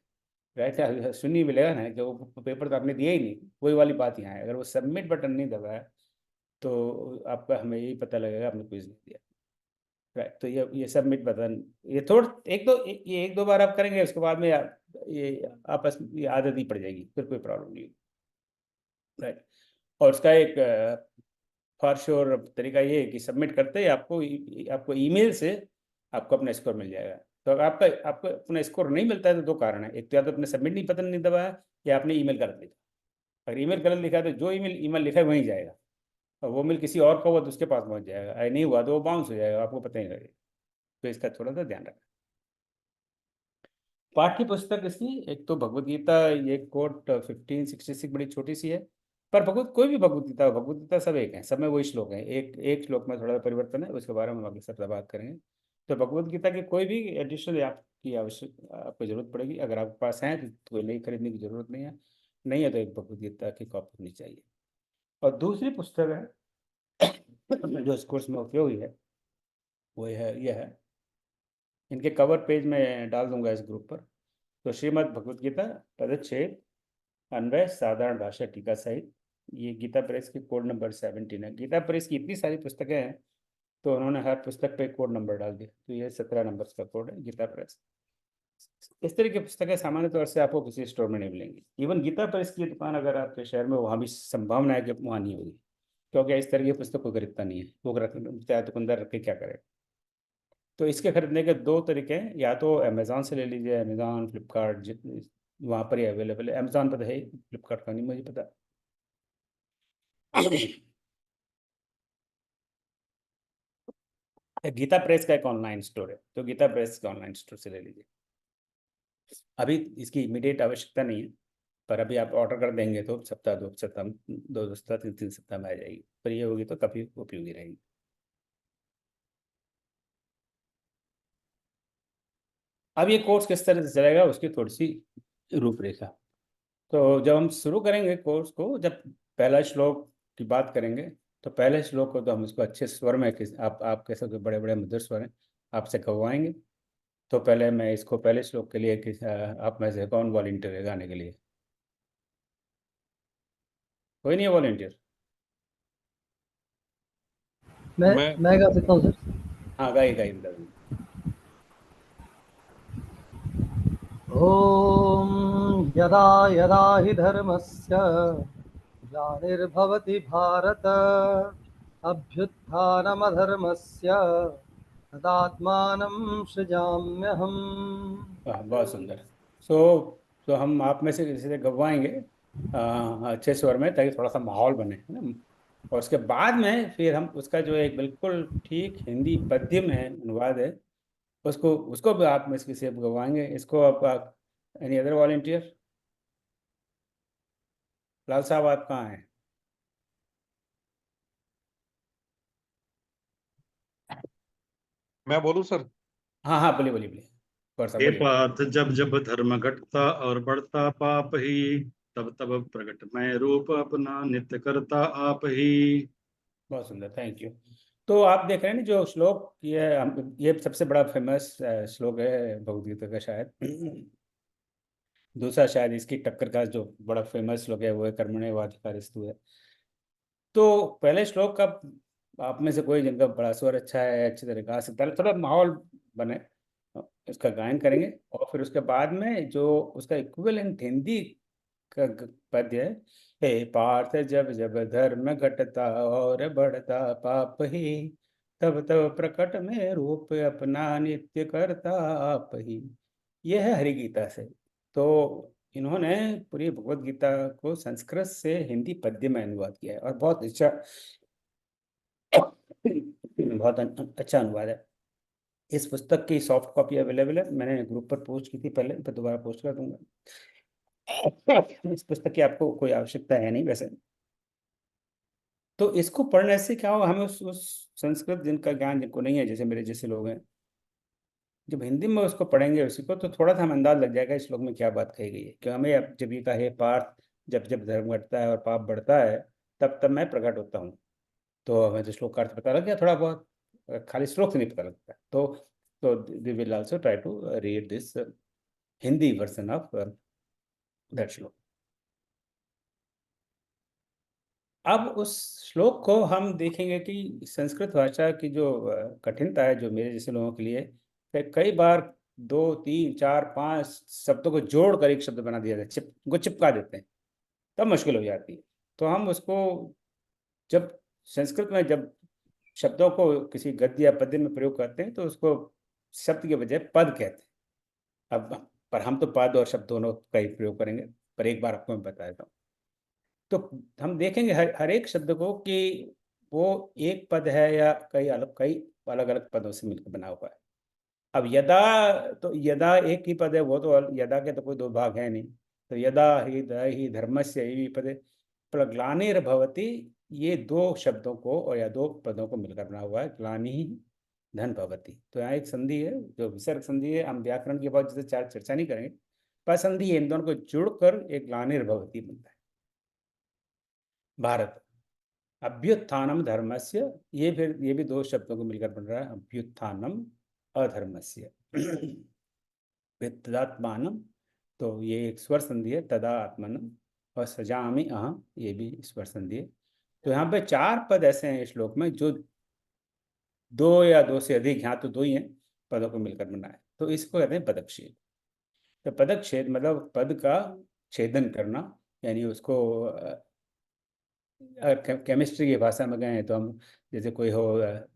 राइट, शून्य मिलेगा ना, जो पेपर तो आपने दिया ही नहीं। वही वाली बात यहाँ है, अगर वो सबमिट बटन नहीं दबाया तो आपका हमें यही पता लगेगा आपने क्विज नहीं दिया, राइट। तो ये सबमिट बटन, ये ये 1-2 बार आप करेंगे, उसके बाद में ये आपस में ये आदत ही पड़ जाएगी, फिर कोई प्रॉब्लम नहीं होगी, राइट। और उसका एक फॉर श्योर तरीका ये है कि सबमिट करते ही आपको ईमेल से आपको अपना स्कोर मिल जाएगा। तो अगर आपको अपना स्कोर नहीं मिलता है तो 2 कारण है, एक तो या तो अपने सबमिट नहीं बटन नहीं दबाया, या आपने ईमेल गलत लिखा। अगर ईमेल गलत लिखा है तो जो ईमेल लिखा है वहीं जाएगा, और वो मेल किसी और का हुआ तो उसके पास पहुंच जाएगा, अगर नहीं हुआ तो वो बाउंस हो जाएगा, आपको पता ही नहीं लगेगा। तो इसका थोड़ा सा ध्यान रखना। पाठ्य पुस्तक इसकी एक तो भगवत गीता, ये कोट 1566 बड़ी छोटी सी है, पर कोई भी भगवत गीता सब एक है, सब में वही श्लोक है। एक श्लोक में थोड़ा सा परिवर्तन है, उसके बारे में हम आगे सब बात करेंगे। तो भगवत गीता की कोई भी एडिशनल आपको जरूरत पड़ेगी, अगर आपके पास है तो कोई नई खरीदने की जरूरत नहीं है, नहीं है तो एक भगवत गीता की कॉपी होनी चाहिए। और दूसरी पुस्तक है जो इस कोर्स में उपयोगी है, वो यह है, इनके कवर पेज में डाल दूंगा इस ग्रुप पर। तो श्रीमद् भगवत गीता पदच्छेद अन्वय साधारण भाषा टीका सहित, ये गीता प्रेस की कोड नंबर 17 है। गीता प्रेस की इतनी सारी पुस्तकें हैं तो उन्होंने हर पुस्तक पे कोड नंबर डाल दिया, तो ये 17 नंबर का कोड है गीता प्रेस। इस तरह की पुस्तकें सामान्य तौर से आपको किसी स्टोर में नहीं मिलेंगी। इवन गीता प्रेस की दुकान अगर आपके शहर में, वहाँ भी संभावना है कि वहाँ नहीं होगी, क्योंकि इस तरह की पुस्तक कोई खरीदता नहीं है, वो चाहे दुकानदार रख के क्या करे। तो इसके खरीदने के 2 तरीके हैं, या तो अमेज़ॉन से ले लीजिए, अमेज़ॉन फ्लिपकार्ट वहाँ पर ही अवेलेबल है। अमेज़ॉन पर है, फ्लिपकार्ट का नहीं मुझे पता। गीता प्रेस का एक ऑनलाइन स्टोर है, तो गीता प्रेस का ऑनलाइन स्टोर से ले लीजिए। अभी इसकी इमीडिएट आवश्यकता नहीं है, पर अभी आप ऑर्डर कर देंगे तो 2 सप्ताह 3 सप्ताह में आ जाएगी, पर ये होगी तो काफ़ी उपयोगी रहेगी। अब ये कोर्स किस तरह से चलेगा उसकी थोड़ी सी रूपरेखा। तो जब हम शुरू करेंगे कोर्स को, जब पहला श्लोक की बात करेंगे, तो पहले श्लोक को तो हम इसको अच्छे स्वर में, आप कैसे बड़े बड़े मधुर स्वर हैं, आपसे कहवाएंगे। तो पहले मैं इसको पहले श्लोक के लिए आप में से कौन वॉलंटियर है गाने के लिए? कोई नहीं है वॉलंटियर? मैं गा सकता हूँ सर। हाँ, गाइए बता दीजिए। ॐ यदा यदा हि धर्मस्य ग्लानिर्भवति भारत अभ्युत्थानमधर्मस्य तदात्मानं सृजाम्यहम्। बहुत सुंदर। तो हम आप में से किसी से गवाएंगे अच्छे स्वर में, ताकि थोड़ा सा माहौल बने, है ना। और उसके बाद में फिर हम उसका जो एक बिल्कुल ठीक हिंदी पद्य में अनुवाद है, उसको उसको भी आप में से गवाएंगे। इसको आप एनी अदर वॉलंटियर? लाल साहब आप कहाँ हैं? मैं बोलूं सर? हाँ हाँ, बोलिए बोलिए बोलिए, कौन सा हे बोलिए। पार्थ, जब जब धर्म घटता और बढ़ता पाप ही, तब तब प्रकट मैं रूप अपना नित्य करता आप ही। बहुत सुंदर, थैंक यू। तो आप देख रहे हैं ना जो श्लोक, ये सबसे बड़ा फेमस श्लोक है भगवद गीता का शायद। दूसरा शायद इसकी टक्कर का जो बड़ा फेमस श्लोक है वो है कर्मण्येवाधिकारस्तु है। तो पहले श्लोक का आप में से कोई जिनका बड़ा स्वर अच्छा है, अच्छी तरह गा सकता है, थोड़ा माहौल बने, इसका गायन करेंगे। और फिर उसके बाद में जो उसका इक्विवेलेंट हिंदी का पद्य है, हे पार्थ, जब जब धर्म घटता और बढ़ता पाप ही, तब तब प्रकट में रूप अपना नित्य करता आप ही। यह है हरि गीता से। तो इन्होंने पूरी भगवत गीता को संस्कृत से हिंदी पद्य में अनुवाद किया है, और बहुत अच्छा बहुत अच्छा अनुवाद है। इस पुस्तक की सॉफ्ट कॉपी अवेलेबल है, मैंने ग्रुप पर पोस्ट की थी पहले, पर दोबारा पोस्ट कर दूंगा। इस पुस्तक की आपको कोई आवश्यकता है नहीं वैसे। तो इसको पढ़ने से क्या होगा, हमें उस संस्कृत जिनका ज्ञान जिनको नहीं है, जैसे मेरे जैसे लोग हैं, जब हिंदी में उसको पढ़ेंगे उसी को, तो थोड़ा सा हमें अंदाज लग जाएगा इस श्लोक में क्या बात कही गई है। क्यों हमें अब जब ये कहा है पार्थ, जब जब धर्म घटता है और पाप बढ़ता है, तब तब मैं प्रकट होता हूँ, तो हमें तो श्लोक का अर्थ पता लग गया थोड़ा बहुत, खाली श्लोक से नहीं पता लगता। तो we will also try to read this Hindi version of that श्लोक। अब उस श्लोक को हम देखेंगे कि संस्कृत भाषा की जो कठिनता है, जो मेरे जैसे लोगों के लिए, कि कई बार 2 3 4 5 शब्दों को जोड़कर एक शब्द बना दिया जाता है, उनको चिपका देते हैं, तब मुश्किल हो जाती है। तो हम उसको, जब संस्कृत में जब शब्दों को किसी गद्य या पद्य में प्रयोग करते हैं, तो उसको शब्द के बजाय पद कहते हैं। अब पर हम तो पद और शब्द दोनों का ही प्रयोग करेंगे, पर एक बार आपको मैं बता देता हूँ। तो हम देखेंगे हर एक शब्द को कि वो एक पद है या कई अलग अलग पदों से मिलकर बना हुआ है। अब यदा, तो यदा एक ही पद है, वो तो यदा के तो कोई दो भाग है नहीं। तो यदा ही द ही धर्मस्य ही पदे पर ग्लानिर्भवति, ये दो शब्दों को और या दो पदों को मिलकर बना हुआ है, ग्लानि धन भवति। तो यहाँ एक संधि है जो विसर्ग संधि है, हम व्याकरण के बाद जैसे चर्चा नहीं करेंगे, पर संधि है, इन दोनों को जुड़कर एक ग्लानिर्भवति बनता है। भारत अभ्युत्थानम धर्मस्य, ये भी दो शब्दों को मिलकर बन रहा है, अभ्युत्थानम अधर्मस्य। तदात्मानम, तो ये एक स्वर संधि है, तदा आत्मनम, और सजामि अहम, ये भी स्वर संधि है। तो यहाँ पे 4 पद ऐसे हैं इस श्लोक में जो दो या दो से अधिक, यहाँ तो दो ही हैं, पदों को मिलकर बना है। तो इसको कहते हैं पदच्छेद। तो पदच्छेद मतलब पद का छेदन करना, यानी उसको केमिस्ट्री की भाषा में गए तो हम, जैसे कोई हो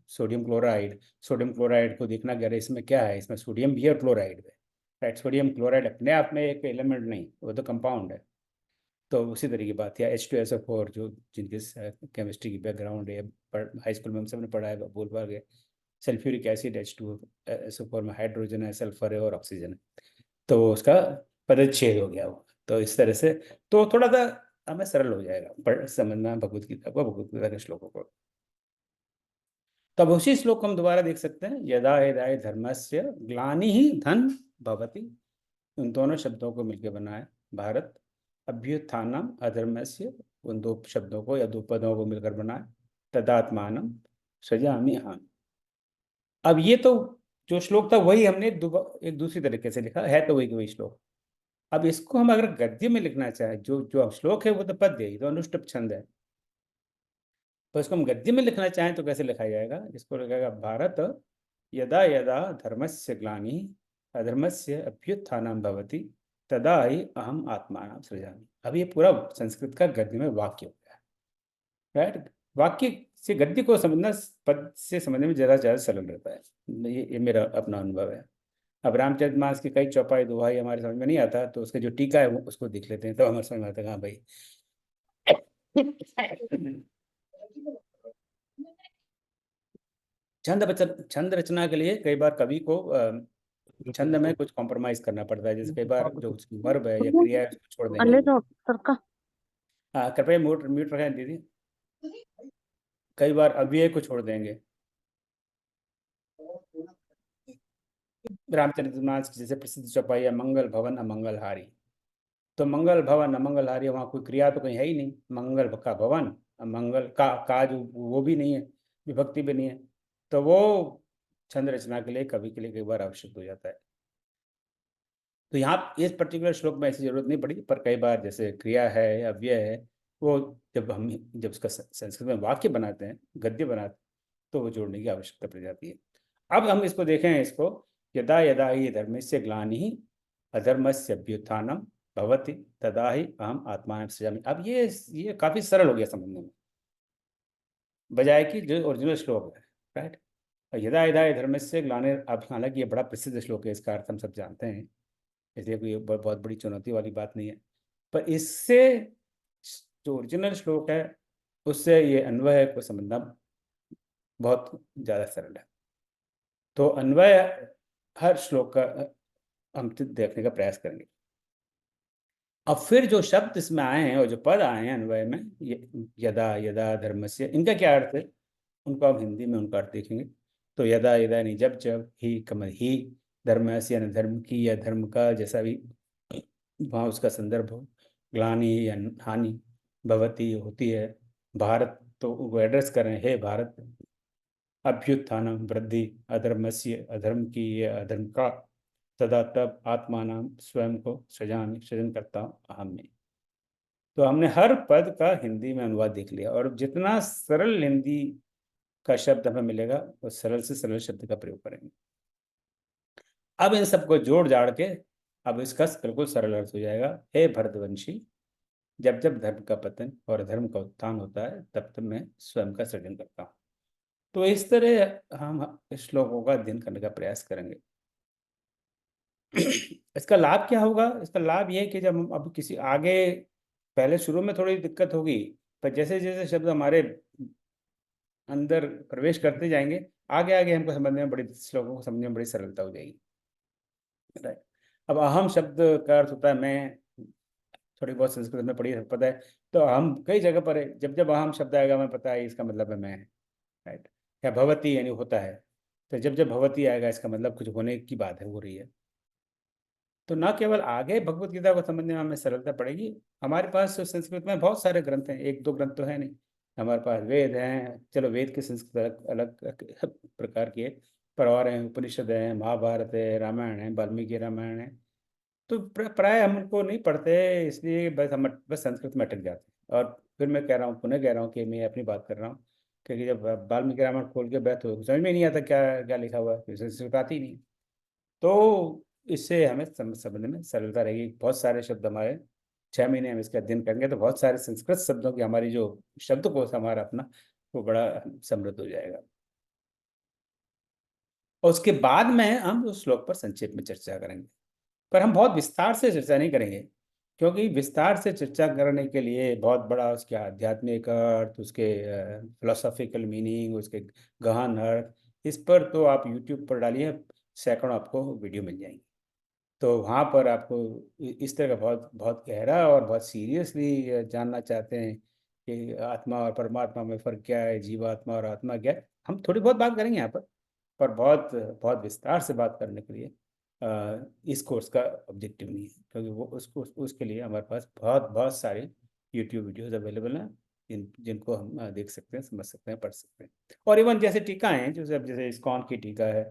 सोडियम क्लोराइड को देखना कि अरे इसमें क्या है, इसमें सोडियम भी और क्लोराइड है, राइट। सोडियम क्लोराइड अपने आप में एक एलिमेंट नहीं, वो तो कंपाउंड है। तो उसी तरह की बात है। H2SO4, जो जिनके केमिस्ट्री की बैकग्राउंड है, हाई स्कूल में हम सब ने पढ़ा है, बोल पा गए। सल्फ्यूरिक एसिड H2SO4 में हाइड्रोजन है, सल्फर है और ऑक्सीजन है, तो उसका पदच्छेद हो गया वो। तो इस तरह से तो थोड़ा सा हमें सरल हो जाएगा पढ़ समझना भगवत गीता को, भगवत गीता के श्लोकों को। तब उसी श्लोक को हम दोबारा देख सकते हैं, यदा यदा धर्मस्य ग्लानि ही धन भवति, उन दोनों शब्दों को मिलकर बना है भारत। अभ्युत्थानम अधर्मस्य, उन दो शब्दों को या दो पदों को मिलकर बना है, तदात्मानम सृजामि अहम्। अब ये तो जो श्लोक था वही हमने एक दूसरी तरीके से लिखा है, तो वही श्लोक। अब इसको हम अगर गद्य में लिखना चाहें, जो जो अब श्लोक है वो तो पद्य है, तो अनुष्टुप छंद है, तो इसको हम गद्य में लिखना चाहें तो कैसे लिखा जाएगा? इसको लिखेगा भारत यदा यदा धर्मस्य ग्लानि अधर्मस्य अभ्युत्थानं भवति, तदा ही अहम आत्मानं सृजामि। अब ये पूरा संस्कृत का गद्य में वाक्य हो गया, राइट। वाक्य से गद्य को समझना पद से समझने में ज़्यादा सरल रहता है, ये मेरा अपना अनुभव है। अब रामचरितमानस की कई चौपाई दोहाई हमारे समझ में नहीं आता, तो उसके जो टीका है वो उसको देख लेते हैं, तो हमारे समझ में आता है हाँ भाई। छंद रचना के लिए कई बार कवि को छंद में कुछ कॉम्प्रोमाइज करना पड़ता है। जैसे कई बार जो वर्ब है या क्रिया है उसको छोड़ देंगे। कृपया म्यूट म्यूट रखें दीदी। कई बार अव्यय को छोड़ देंगे। रामचरितमानस जैसे प्रसिद्ध चौपाई है मंगल भवन अमंगलहारी, तो मंगल भवन अमंगलहारी, वहाँ कोई क्रिया तो कहीं है ही नहीं। मंगल का भवन, मंगल का जो वो भी नहीं है, विभक्ति भी नहीं है, तो वो छंद रचना के लिए कवि के लिए कई बार आवश्यक हो जाता है। तो यहाँ इस पर्टिकुलर श्लोक में ऐसी जरूरत नहीं पड़ी, पर कई बार जैसे क्रिया है या अव्यय है, वो जब उसका संस्कृत में वाक्य बनाते हैं, गद्य बनाते हैं, तो वो जोड़ने की आवश्यकता पड़ जाती है। अब हम इसको देखें, इसको यदा यदा ही धर्मस्य ग्लानिः अधर्मस्य अभ्युत्थानम भवति तदा ही अहम आत्मानं सृजामि। अब ये काफी सरल हो गया समझने में, बजाय कि जो ओरिजिनल श्लोक है, राइट। यदा यदा ही धर्मस्य ग्लानिः, अब हालांकि ये बड़ा प्रसिद्ध श्लोक है, इसका अर्थ हम सब जानते हैं, इसलिए कोई बहुत बड़ी चुनौती वाली बात नहीं है। पर इससे जो ओरिजिनल श्लोक है उससे ये अन्वय को समझना बहुत ज़्यादा सरल है। तो अन्वय हर श्लोक का हम देखने का प्रयास करेंगे। अब फिर जो शब्द इसमें आए हैं और जो पद आए हैं अन्वय में, यदा यदा धर्मस्य, इनका क्या अर्थ है, उनको हम हिंदी में उनका अर्थ देखेंगे। तो यदा यदा यानी जब जब, ही कमल ही, धर्मस्य यानी धर्म की या धर्म का जैसा भी वहाँ उसका संदर्भ हो, ग्लानि या हानि, भवती होती है, भारत तो वो एड्रेस कर रहे हैं, हे भारत, अभ्युत्थानम वृद्धि, अधर्मस्य अधर्म की या अधर्म का, तदा तब आत्मानाम स्वयं को सृजामि, सृजन करता हूँ अहम में। तो हमने हर पद का हिंदी में अनुवाद देख लिया, और जितना सरल हिंदी का शब्द हमें मिलेगा वो सरल से सरल शब्द का प्रयोग करेंगे। अब इन सबको जोड़ जाड़ के अब इसका बिल्कुल सरल अर्थ हो जाएगा, हे भरतवंशी, जब जब धर्म का पतन और धर्म का उत्थान होता है तब तब मैं स्वयं का सृजन करता हूँ। तो इस तरह हम श्लोकों का अध्ययन करने का प्रयास करेंगे। इसका लाभ क्या होगा? इसका लाभ ये है कि जब हम अब किसी आगे, पहले शुरू में थोड़ी दिक्कत होगी, पर जैसे जैसे शब्द हमारे अंदर प्रवेश करते जाएंगे, आगे आगे हमको समझने में श्लोकों को समझने में बड़ी सरलता हो जाएगी। राइट। अब अहम शब्द का अर्थ होता है मैं, थोड़ी बहुत संस्कृत में पढ़ी पता है, तो हम कई जगह पर है, जब जब अहम शब्द आएगा हमें पता है इसका मतलब है मैं, राइट। या भवती यानी होता है, तो जब जब भवती आएगा इसका मतलब कुछ होने की बात है, हो रही है। तो ना केवल आगे भगवत गीता को समझने में हमें सरलता पड़ेगी, हमारे पास संस्कृत में बहुत सारे ग्रंथ हैं, एक दो ग्रंथ तो है नहीं, हमारे पास वेद हैं, चलो वेद की संस्कृत अलग अलग प्रकार की है, पर और हैं, उपनिषद है, महाभारत है, रामायण है, वाल्मीकि रामायण है। तो प्राय हम उनको नहीं पढ़ते, इसलिए बस संस्कृत में अटक जाते हैं। और फिर मैं कह रहा हूँ, पुनः कह रहा हूँ कि मैं अपनी बात कर रहा हूँ, क्योंकि जब वाल्मीकि रामायण खोल के बैठो तो समझ में नहीं आता क्या क्या लिखा हुआ है, संस्कृत आती नहीं। तो इससे हमें समझने में सरलता रहेगी। बहुत सारे शब्द हमारे 6 महीने हम इसका अध्ययन करेंगे तो बहुत सारे संस्कृत शब्दों की हमारी जो शब्दकोश हमारा अपना वो बड़ा समृद्ध हो जाएगा। और उसके बाद में हम उस श्लोक पर संक्षेप में चर्चा करेंगे, पर हम बहुत विस्तार से चर्चा नहीं करेंगे, क्योंकि विस्तार से चर्चा करने के लिए बहुत बड़ा उसके आध्यात्मिक अर्थ, उसके फिलोसॉफिकल मीनिंग, उसके गहन अर्थ, इस पर तो आप यूट्यूब पर डालिए, सैकड़ों आपको वीडियो मिल जाएंगी। तो वहाँ पर आपको इस तरह का बहुत बहुत गहरा और बहुत सीरियसली जानना चाहते हैं कि आत्मा और परमात्मा में फ़र्क क्या है, जीवात्मा और आत्मा क्या है, हम थोड़ी बहुत बात करेंगे यहाँ पर बहुत बहुत विस्तार से बात करने के लिए इस कोर्स का ऑब्जेक्टिव नहीं है, क्योंकि वो उसके लिए हमारे पास बहुत बहुत सारे यूट्यूब वीडियोज़ अवेलेबल हैं जिनको हम देख सकते हैं, समझ सकते हैं, पढ़ सकते हैं। और इवन जैसे टीका हैं, जैसे इस्कॉन की टीका है,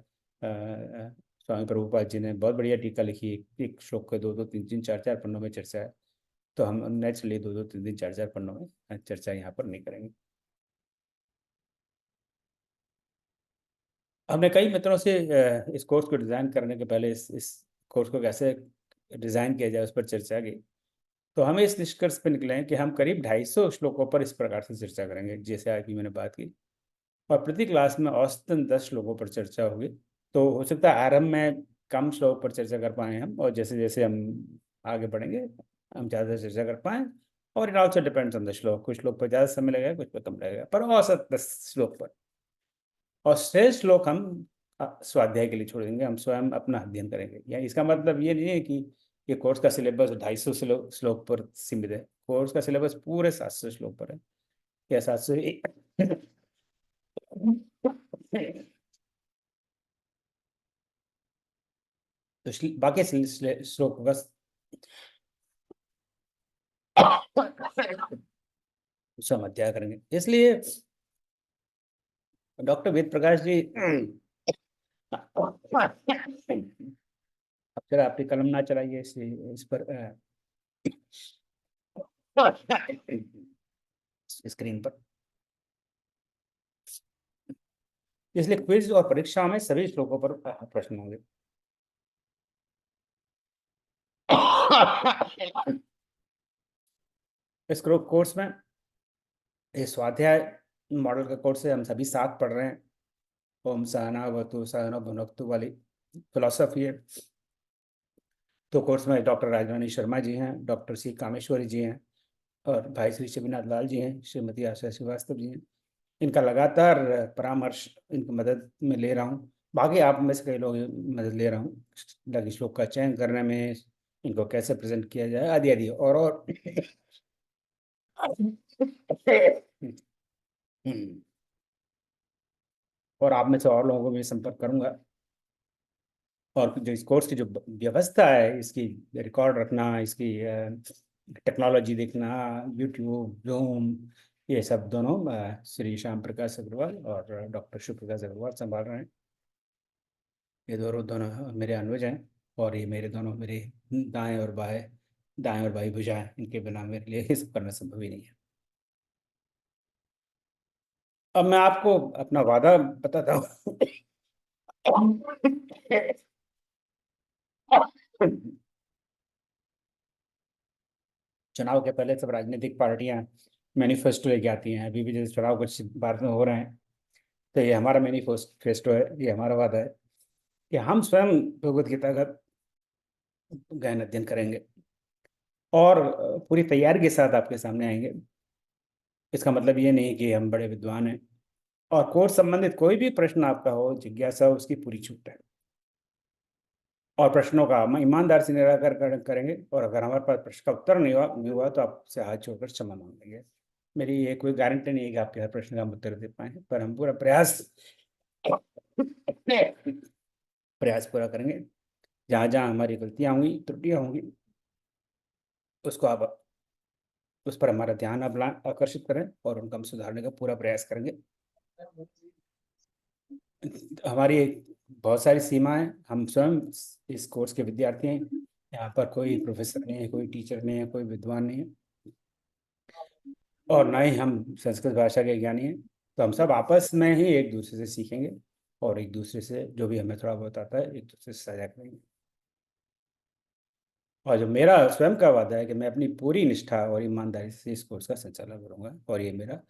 स्वामी प्रभुपाद जी ने बहुत बढ़िया टीका लिखी है, एक श्लोक के 2-2, 3-3, 4-4 पन्नों में चर्चा है। तो हम नेचुरली 2-2, 3-3, 4-4 पन्नों में चर्चा यहाँ पर नहीं करेंगे। हमने कई मित्रों से इस कोर्स को डिज़ाइन करने के पहले इस कोर्स को कैसे डिज़ाइन किया जाए उस पर चर्चा की, तो हमें इस निष्कर्ष पर निकले हैं कि हम करीब 250 श्लोकों पर इस प्रकार से चर्चा करेंगे, जैसे आज भी मैंने बात की, और प्रति क्लास में औसतन 10 श्लोकों पर चर्चा होगी। तो हो सकता है आरंभ में कम श्लोक पर चर्चा कर पाएँ हम, और जैसे जैसे हम आगे बढ़ेंगे हम ज़्यादा चर्चा कर पाएँ, और it also depends on the श्लोक, कुछ श्लोक पर ज़्यादा समय लगेगा, कुछ पर कम लगेगा, पर औसत 10 श्लोक पर। और श्रेष्ठ श्लोक हम स्वाध्याय के लिए छोड़ देंगे, हम स्वयं अपना अध्ययन करेंगे। या इसका मतलब ये नहीं है कि ये कोर्स का सिलेबस 250 श्लोक पर सीमित है। कोर्स का सिलेबस पूरे 700 श्लोक पर है, या 700 तो बाकी श्लोक बस सब अध्याय करेंगे। इसलिए डॉक्टर वेद प्रकाश जी, अब जरा आपकी कलम ना चलाइए इस पर स्क्रीन पर। इसलिए क्विज और परीक्षा में सभी श्लोकों पर प्रश्न होंगे। इस कोर्स में ये स्वाध्याय मॉडल का कोर्स है, हम सभी साथ पढ़ रहे हैं। ओम सहनावतु सहनौ भुनक्तु वाली फिलॉसफी है। तो कोर्स में डॉक्टर राजवानी शर्मा जी हैं, डॉक्टर सी कामेश्वरी जी हैं, और भाई श्री शिवनाथ लाल जी हैं, श्रीमती आशा श्रीवास्तव जी हैं। इनका लगातार परामर्श, इनकी मदद में ले रहा हूँ। बाकी आप में से कई लोग मदद ले रहा हूँ, लघु श्लोक का चयन करने में, इनको कैसे प्रेजेंट किया जाए, आदि आदि। और और आप में से और लोगों को भी संपर्क करूंगा। और जो इस कोर्स की जो व्यवस्था है, इसकी रिकॉर्ड रखना, इसकी टेक्नोलॉजी देखना, यूट्यूब, जूम, ये सब दोनों श्री श्याम प्रकाश अग्रवाल और डॉक्टर शिव प्रकाश अग्रवाल संभाल रहे हैं। ये दोनों मेरे अनुज हैं, और ये मेरे दाएं और बाएं भुजाएं। इनके बिना मेरे लिए ये सब करना संभव ही नहीं है। अब मैं आपको अपना वादा बताता हूँ। चुनाव के पहले सब राजनीतिक पार्टियां मैनिफेस्टो लेके आती हैं। अभी भी जैसे चुनाव कुछ भारत में हो रहे हैं, तो ये हमारा मैनिफेस्टो है, ये हमारा वादा है कि हम स्वयं भगवद गीता का गहन अध्ययन करेंगे और पूरी तैयारी के साथ आपके सामने आएंगे। इसका मतलब ये नहीं कि हम बड़े विद्वान हैं। और कोर्स संबंधित कोई भी प्रश्न आपका हो, जिज्ञासा हो, उसकी पूरी छूट है। और प्रश्नों का हम ईमानदार से निराकरण करेंगे, और अगर हमारे पास प्रश्न का उत्तर नहीं हुआ तो आपसे हाथ छोड़कर क्षमा मांगेंगे। मेरी ये कोई गारंटी नहीं है कि आपके हर प्रश्न का हम उत्तर दे पाएंगे, पर हम पूरा प्रयास पूरा करेंगे। जहाँ जहाँ हमारी गलतियाँ होंगी, त्रुटियाँ होंगी, उसको आप उस पर हमारा ध्यान आकर्षित करें और उनका हम सुधारने का पूरा प्रयास करेंगे। हमारी बहुत सारी सीमाएं, हम स्वयं इस कोर्स के विद्यार्थी हैं। यहाँ पर कोई प्रोफेसर नहीं है, कोई टीचर नहीं है, कोई विद्वान नहीं है, और ना ही हम संस्कृत भाषा के ज्ञानी हैं। तो हम सब आपस में ही एक दूसरे से सीखेंगे, और एक दूसरे से जो भी हमें थोड़ा बहुत आता है, एक दूसरे से साझा करेंगे। और जो मेरा स्वयं का वादा है कि मैं अपनी पूरी निष्ठा और ईमानदारी से इस कोर्स का संचालन करूंगा। और ये मेरा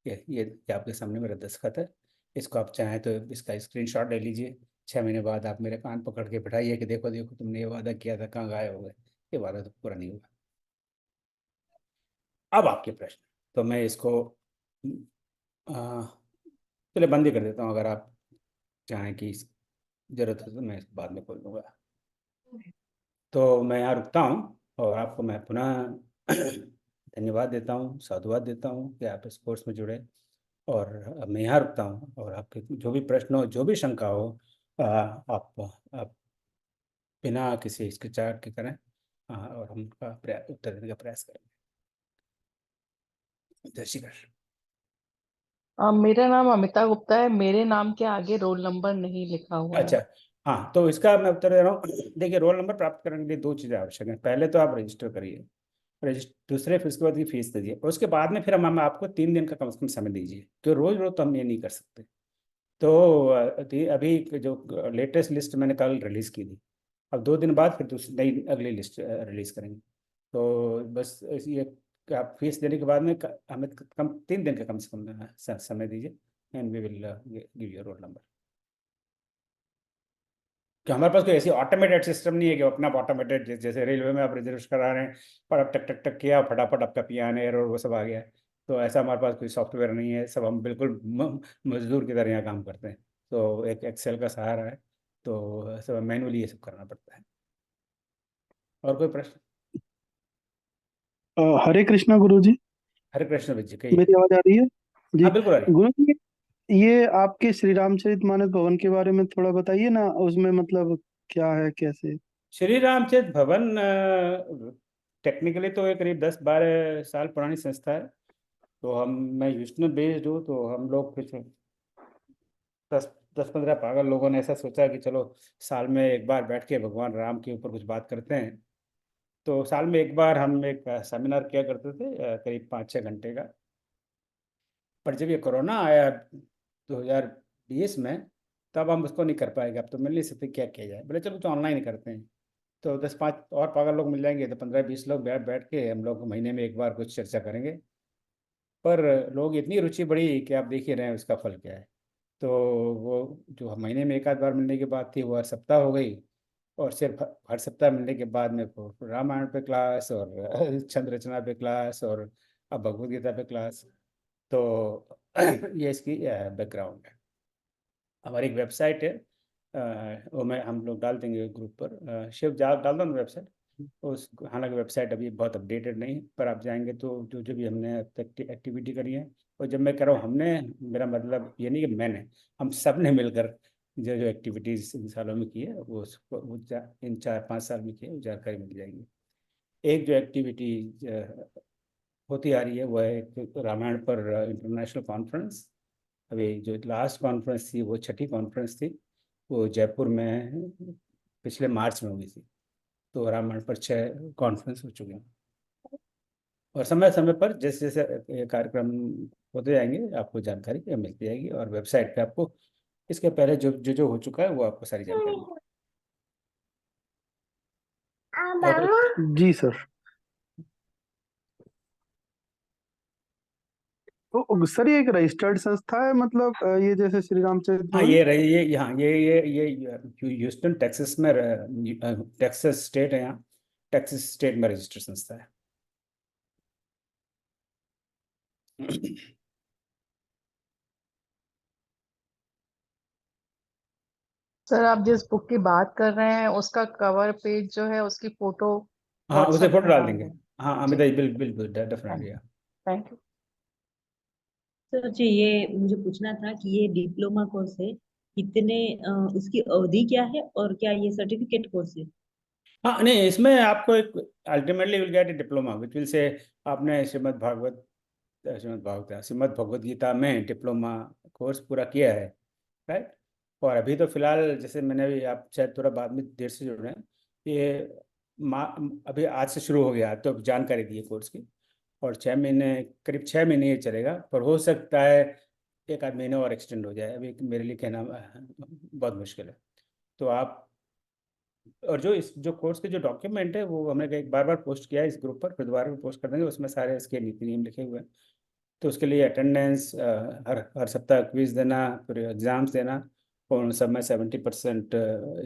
ये आपके सामने मेरा दस्तखत है। इसको आप चाहें तो इसका स्क्रीनशॉट ले लीजिए। 6 महीने बाद आप मेरे कान पकड़ के बिठाइए कि देखो देखो, तुमने ये वादा किया था, कहाँ गायब हो गए। ये वादा तो पूरा नहीं हुआ। अब आपके प्रश्न, तो मैं इसको चलिए बंद ही कर देता हूँ। अगर आप चाहें कि जरूरत है तो मैं बाद में खोल दूंगा। तो मैं यहाँ रुकता हूँ, और आपको मैं पुनः धन्यवाद देता हूँ, साधुवाद देता हूँ कि आप इस कोर्स में जुड़े। और अब मैं यहाँ रुकता हूँ, और आपके जो भी प्रश्न हो, जो भी शंका हो, आप बिना किसी हिचकिचाहट के करें, और हम उनका उत्तर देने का प्रयास करेंगे। जय श्री कृष्ण। मेरा नाम अमिता गुप्ता है। मेरे नाम के आगे रोल नंबर नहीं लिखा हुआ है। अच्छा, हाँ, तो इसका मैं उत्तर दे रहा हूँ। देखिए, रोल नंबर प्राप्त करने के लिए 2 चीज़ें आवश्यक हैं। पहले तो आप रजिस्टर करिए, दूसरे फिर उसके बाद की फीस दीजिए, और उसके बाद में फिर हम आपको 3 दिन का कम से कम समय दीजिए, क्योंकि रोज रोज तो हम ये नहीं कर सकते। तो अभी जो लेटेस्ट लिस्ट मैंने कल रिलीज की थी, अब 2 दिन बाद फिर दूसरी नई अगली लिस्ट रिलीज करेंगे। तो बस ये आप फीस देने के बाद में हमें 3 दिन का कम से कम समय दीजिए, and we will give you roll number. कि हमारे पास कोई ऐसी ऑटोमेटेड सिस्टम नहीं है कि अपना ऑटोमेटेड, जैसे रेलवे में आप रिजर्वेशन करा रहे हैं और अब टक टक टक किया फटाफट आपका पियान एरर वो सब आ गया। तो ऐसा हमारे पास कोई सॉफ्टवेयर नहीं है, सब हम बिल्कुल मजदूर की तरह यहाँ काम करते हैं। तो एक एक्सेल का सहारा है, तो सब मैनुअली ये सब करना पड़ता है। और कोई प्रश्न? हरे कृष्णा गुरु जी। हरे कृष्ण विजय कहिए। मेरी आवाज आ रही है जी? हाँ बिल्कुल आ रही है। गुरु जी, ये आपके श्री रामचरितमानस भवन के बारे में थोड़ा बताइए ना, उसमें मतलब क्या है, कैसे? श्री रामचरित भवन टेक्निकली तो एक करीब 10-12 साल पुरानी संस्था है। तो मैं ह्यूस्टन बेस्ड हूँ, तो हम लोग कुछ 10-15 पागल लोगों ने ऐसा सोचा कि चलो साल में एक बार बैठ के भगवान राम के ऊपर कुछ बात करते हैं। तो साल में एक बार हम एक सेमिनार किया करते थे, करीब 5-6 घंटे का। पर जब ये कोरोना आया 2020 में, तब हम उसको नहीं कर पाएंगे, अब तो मिल नहीं सकते, क्या किया जाए। बोले चलो तो ऑनलाइन ही करते हैं। तो 10-5 और पागल लोग मिल जाएंगे, तो 15-20 लोग बैठ बैठ के हम लोग महीने में एक बार कुछ चर्चा करेंगे। पर लोग इतनी रुचि बढ़ी कि आप देख ही रहे हैं उसका फल क्या है। तो वो जो महीने में एक आध बार मिलने की बात थी, वो हर सप्ताह हो गई। और सिर्फ हर सप्ताह मिलने के बाद में वो रामायण पे क्लास और छंद रचना पे क्लास और अब भगवद गीता पे क्लास। तो ये इसकी बैकग्राउंड है। हमारी एक वेबसाइट है, वो मैं हम लोग डाल देंगे ग्रुप पर, शिव डाल दो ना वेबसाइट उस। हालांकि वेबसाइट अभी बहुत अपडेटेड नहीं है, पर आप जाएंगे तो जो जो भी हमने अब तक एक्टिविटी करी है, और जब मैं कह रहा हूँ हमने, मेरा मतलब ये नहीं कि मैंने, हम सब ने मिलकर जो जो एक्टिविटीज इन सालों में की है वो इन 4-5 साल में की है, वो जानकारी मिल जाएगी। एक जो एक्टिविटी होती आ रही है वो है एक रामायण पर इंटरनेशनल कॉन्फ्रेंस। अभी जो लास्ट कॉन्फ्रेंस थी वो 6ठी कॉन्फ्रेंस थी, वो जयपुर में पिछले मार्च में हुई थी। तो रामायण पर 6 कॉन्फ्रेंस हो चुके हैं। और समय समय पर जैसे जैसे ये कार्यक्रम होते जाएंगे आपको जानकारी मिलती जाएगी, और वेबसाइट पे आपको इसके पहले जो जो जो हो चुका है वो आपको सारी जानकारी मिलेगी। और जी सर। तो सर ये एक रजिस्टर्ड संस्था है, मतलब ये जैसे श्री रामचरित हाँ भवन? ये रही, ये यहाँ ये ह्यूस्टन टेक्सास में, टेक्सास स्टेट है यहाँ, टेक्सास स्टेट में रजिस्टर्ड संस्था है। सर आप जिस बुक की बात कर रहे हैं उसका कवर पेज जो है उसकी फोटो हाँ उसे व्हाट्सएप फोटो में डाल डाल देंगे। दें। हाँ जी, अमिता जी बिल्कुल बिल्कुल डेफिनेटली। Thank you. सर जी ये मुझे पूछना था कि ये डिप्लोमा कोर्स है, कितने उसकी अवधि क्या है और क्या ये सर्टिफिकेट कोर्स है? हाँ नहीं, इसमें आपको एक ultimately will get A diploma which will say आपने श्रीमद् भगवत गीता में डिप्लोमा कोर्स पूरा किया है, राइट। और अभी तो फिलहाल जैसे मैंने भी, आप शायद थोड़ा बाद में देर से जुड़ रहे हैं, ये अभी आज से शुरू हो गया, तो जानकारी दी है कोर्स की। और 6 महीने, करीब 6 महीने ये चलेगा, पर हो सकता है एक आध महीने और एक्सटेंड हो जाए, अभी मेरे लिए कहना बहुत मुश्किल है। तो आप, और जो इस जो कोर्स के जो डॉक्यूमेंट है वो हमने एक बार पोस्ट किया है इस ग्रुप पर, फिर दोबारा भी पोस्ट कर देंगे, उसमें सारे इसके नीति नियम लिखे हुए हैं। तो उसके लिए अटेंडेंस, हर हर सप्ताह क्विज देना, फिर एग्जाम्स देना, और उन सब में 70%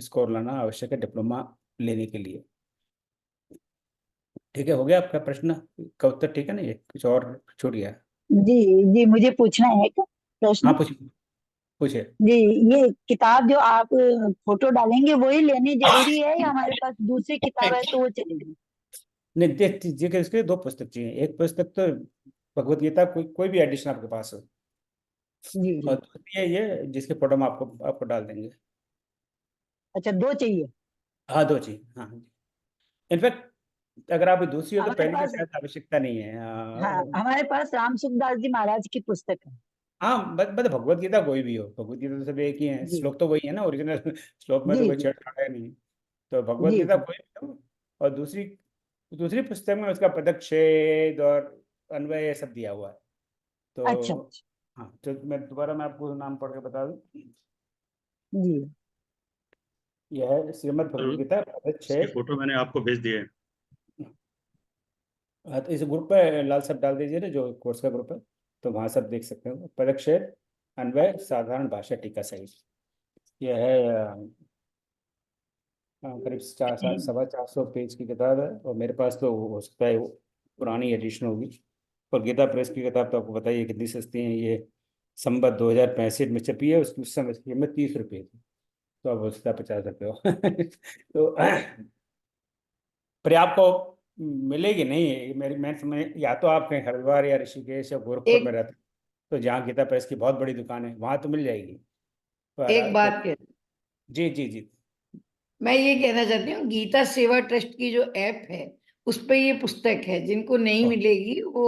स्कोर लाना आवश्यक है डिप्लोमा लेने के लिए। ठीक है, हो गया आपका प्रश्न का उत्तर? ठीक है ना, ये कुछ और छूट गया? जी जी, मुझे पूछना है एक हाँ प्रश्न। पूछिए पूछिए। जी, ये किताब जो आप फोटो डालेंगे वही लेनी जरूरी है या हमारे पास दूसरी किताब है तो वो चलेगी? नहीं देख दीजिए कि इसके लिए 2 पुस्तक चाहिए। एक पुस्तक तो भगवत गीता, कोई भी एडिशन आपके पास हो, जी जी। और दूसरी है ये जिसके फोटो हम आपको डाल देंगे। अच्छा, दो चाहिए? हाँ 2 चाहिए, हाँ। इनफैक्ट अगर आप दूसरी हो तो हमारे पहली की पास, शायद आवश्यकता नहीं है। हाँ, हमारे पास राम सुखदास जी महाराज की पुस्तक है। हाँ बस भगवत गीता कोई भी हो, भगवत गीता तो सब एक ही है, जी श्लोक तो वही है ना ओरिजिनल श्लोक में तो जी कोई जी छेड़छाड़ है नहीं। तो भगवत जी गीता जी। कोई भी हो। और दूसरी दूसरी पुस्तक में उसका पदच्छेद और अन्वय ये सब दिया हुआ है। अच्छा तो अच्छा। हाँ, तो मैं आपको नाम पढ़ के बता दूं। जी यह है श्रीमद् सर, भगवत गीता इसकी पदच्छेद। फोटो मैंने आपको भेज दी है। हाँ तो इस ग्रुप पे लाल सब डाल दीजिए ना, जो कोर्स का ग्रुप है, तो वहाँ सब देख सकते हो। पदच्छेद, अन्वय, साधारण भाषा, टीका सहित। यह है करीब 400 पेज की किताब है, और मेरे पास तो हो सकता है वो पुरानी एडिशन होगी। और गीता प्रेस की किताब तो आपको बताइए कितनी सस्ती है। ये संवत 2065 में छपी है, उसकी उस समय की कीमत 30 रुपये थी, तो अब हो सकता है 50 रुपये हो। तो पर आपको मिलेगी नहीं, मेरी मैं समझ, या तो आप कहीं हरिद्वार या ऋषिकेश या गोरखपुर में एक रहते, तो जहाँ गीता प्रेस की बहुत बड़ी दुकान है वहाँ तो मिल जाएगी। पर एक बात कह जी जी जी। मैं ये कहना चाहती हूँ, गीता सेवा ट्रस्ट की जो ऐप है उस पे ये पुस्तक है। जिनको नहीं मिलेगी वो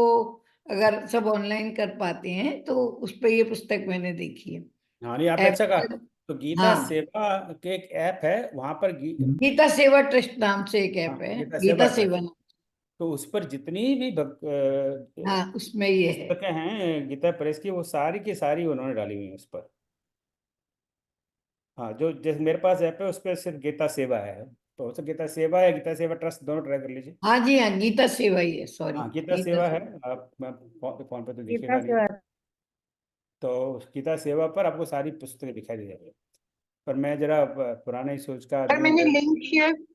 अगर सब ऑनलाइन कर पाते हैं तो उस पे ये पुस्तक मैंने देखी है। हाँ नहीं, आपने ऐप अच्छा कहा। तो गीता हाँ, सेवा के एक ऐप है वहाँ पर गीता सेवा ट्रस्ट नाम से एक ऐप हाँ, है, गीता सेवा गीता ट्रस्ट। सेवा नाम। तो उस पर जितनी भी हाँ, उसमें ये है। पुस्तकें हैं गीता प्रेस की, वो सारी की सारी उन्होंने डाली हुई हैं उस पर। हाँ, जो जैसे मेरे पास ऐप है उस पर सिर्फ गीता सेवा है, तो उसे गीता सेवा या गीता सेवा ट्रस्ट दोनों ट्राई कर लीजिए। हाँ जी, हाँ, गीता सेवा ही है, सॉरी, हाँ, गीता गीता सेवा है। सेवा। आप फोन पे तो गीता दिखेगा नहीं, सेवा। तो गीता सेवा पर आपको सारी पुस्तकें दिखाई दे जाएगी। पर मैं जरा पुराने सोच का पर आदमी हूँ मैंने मैं।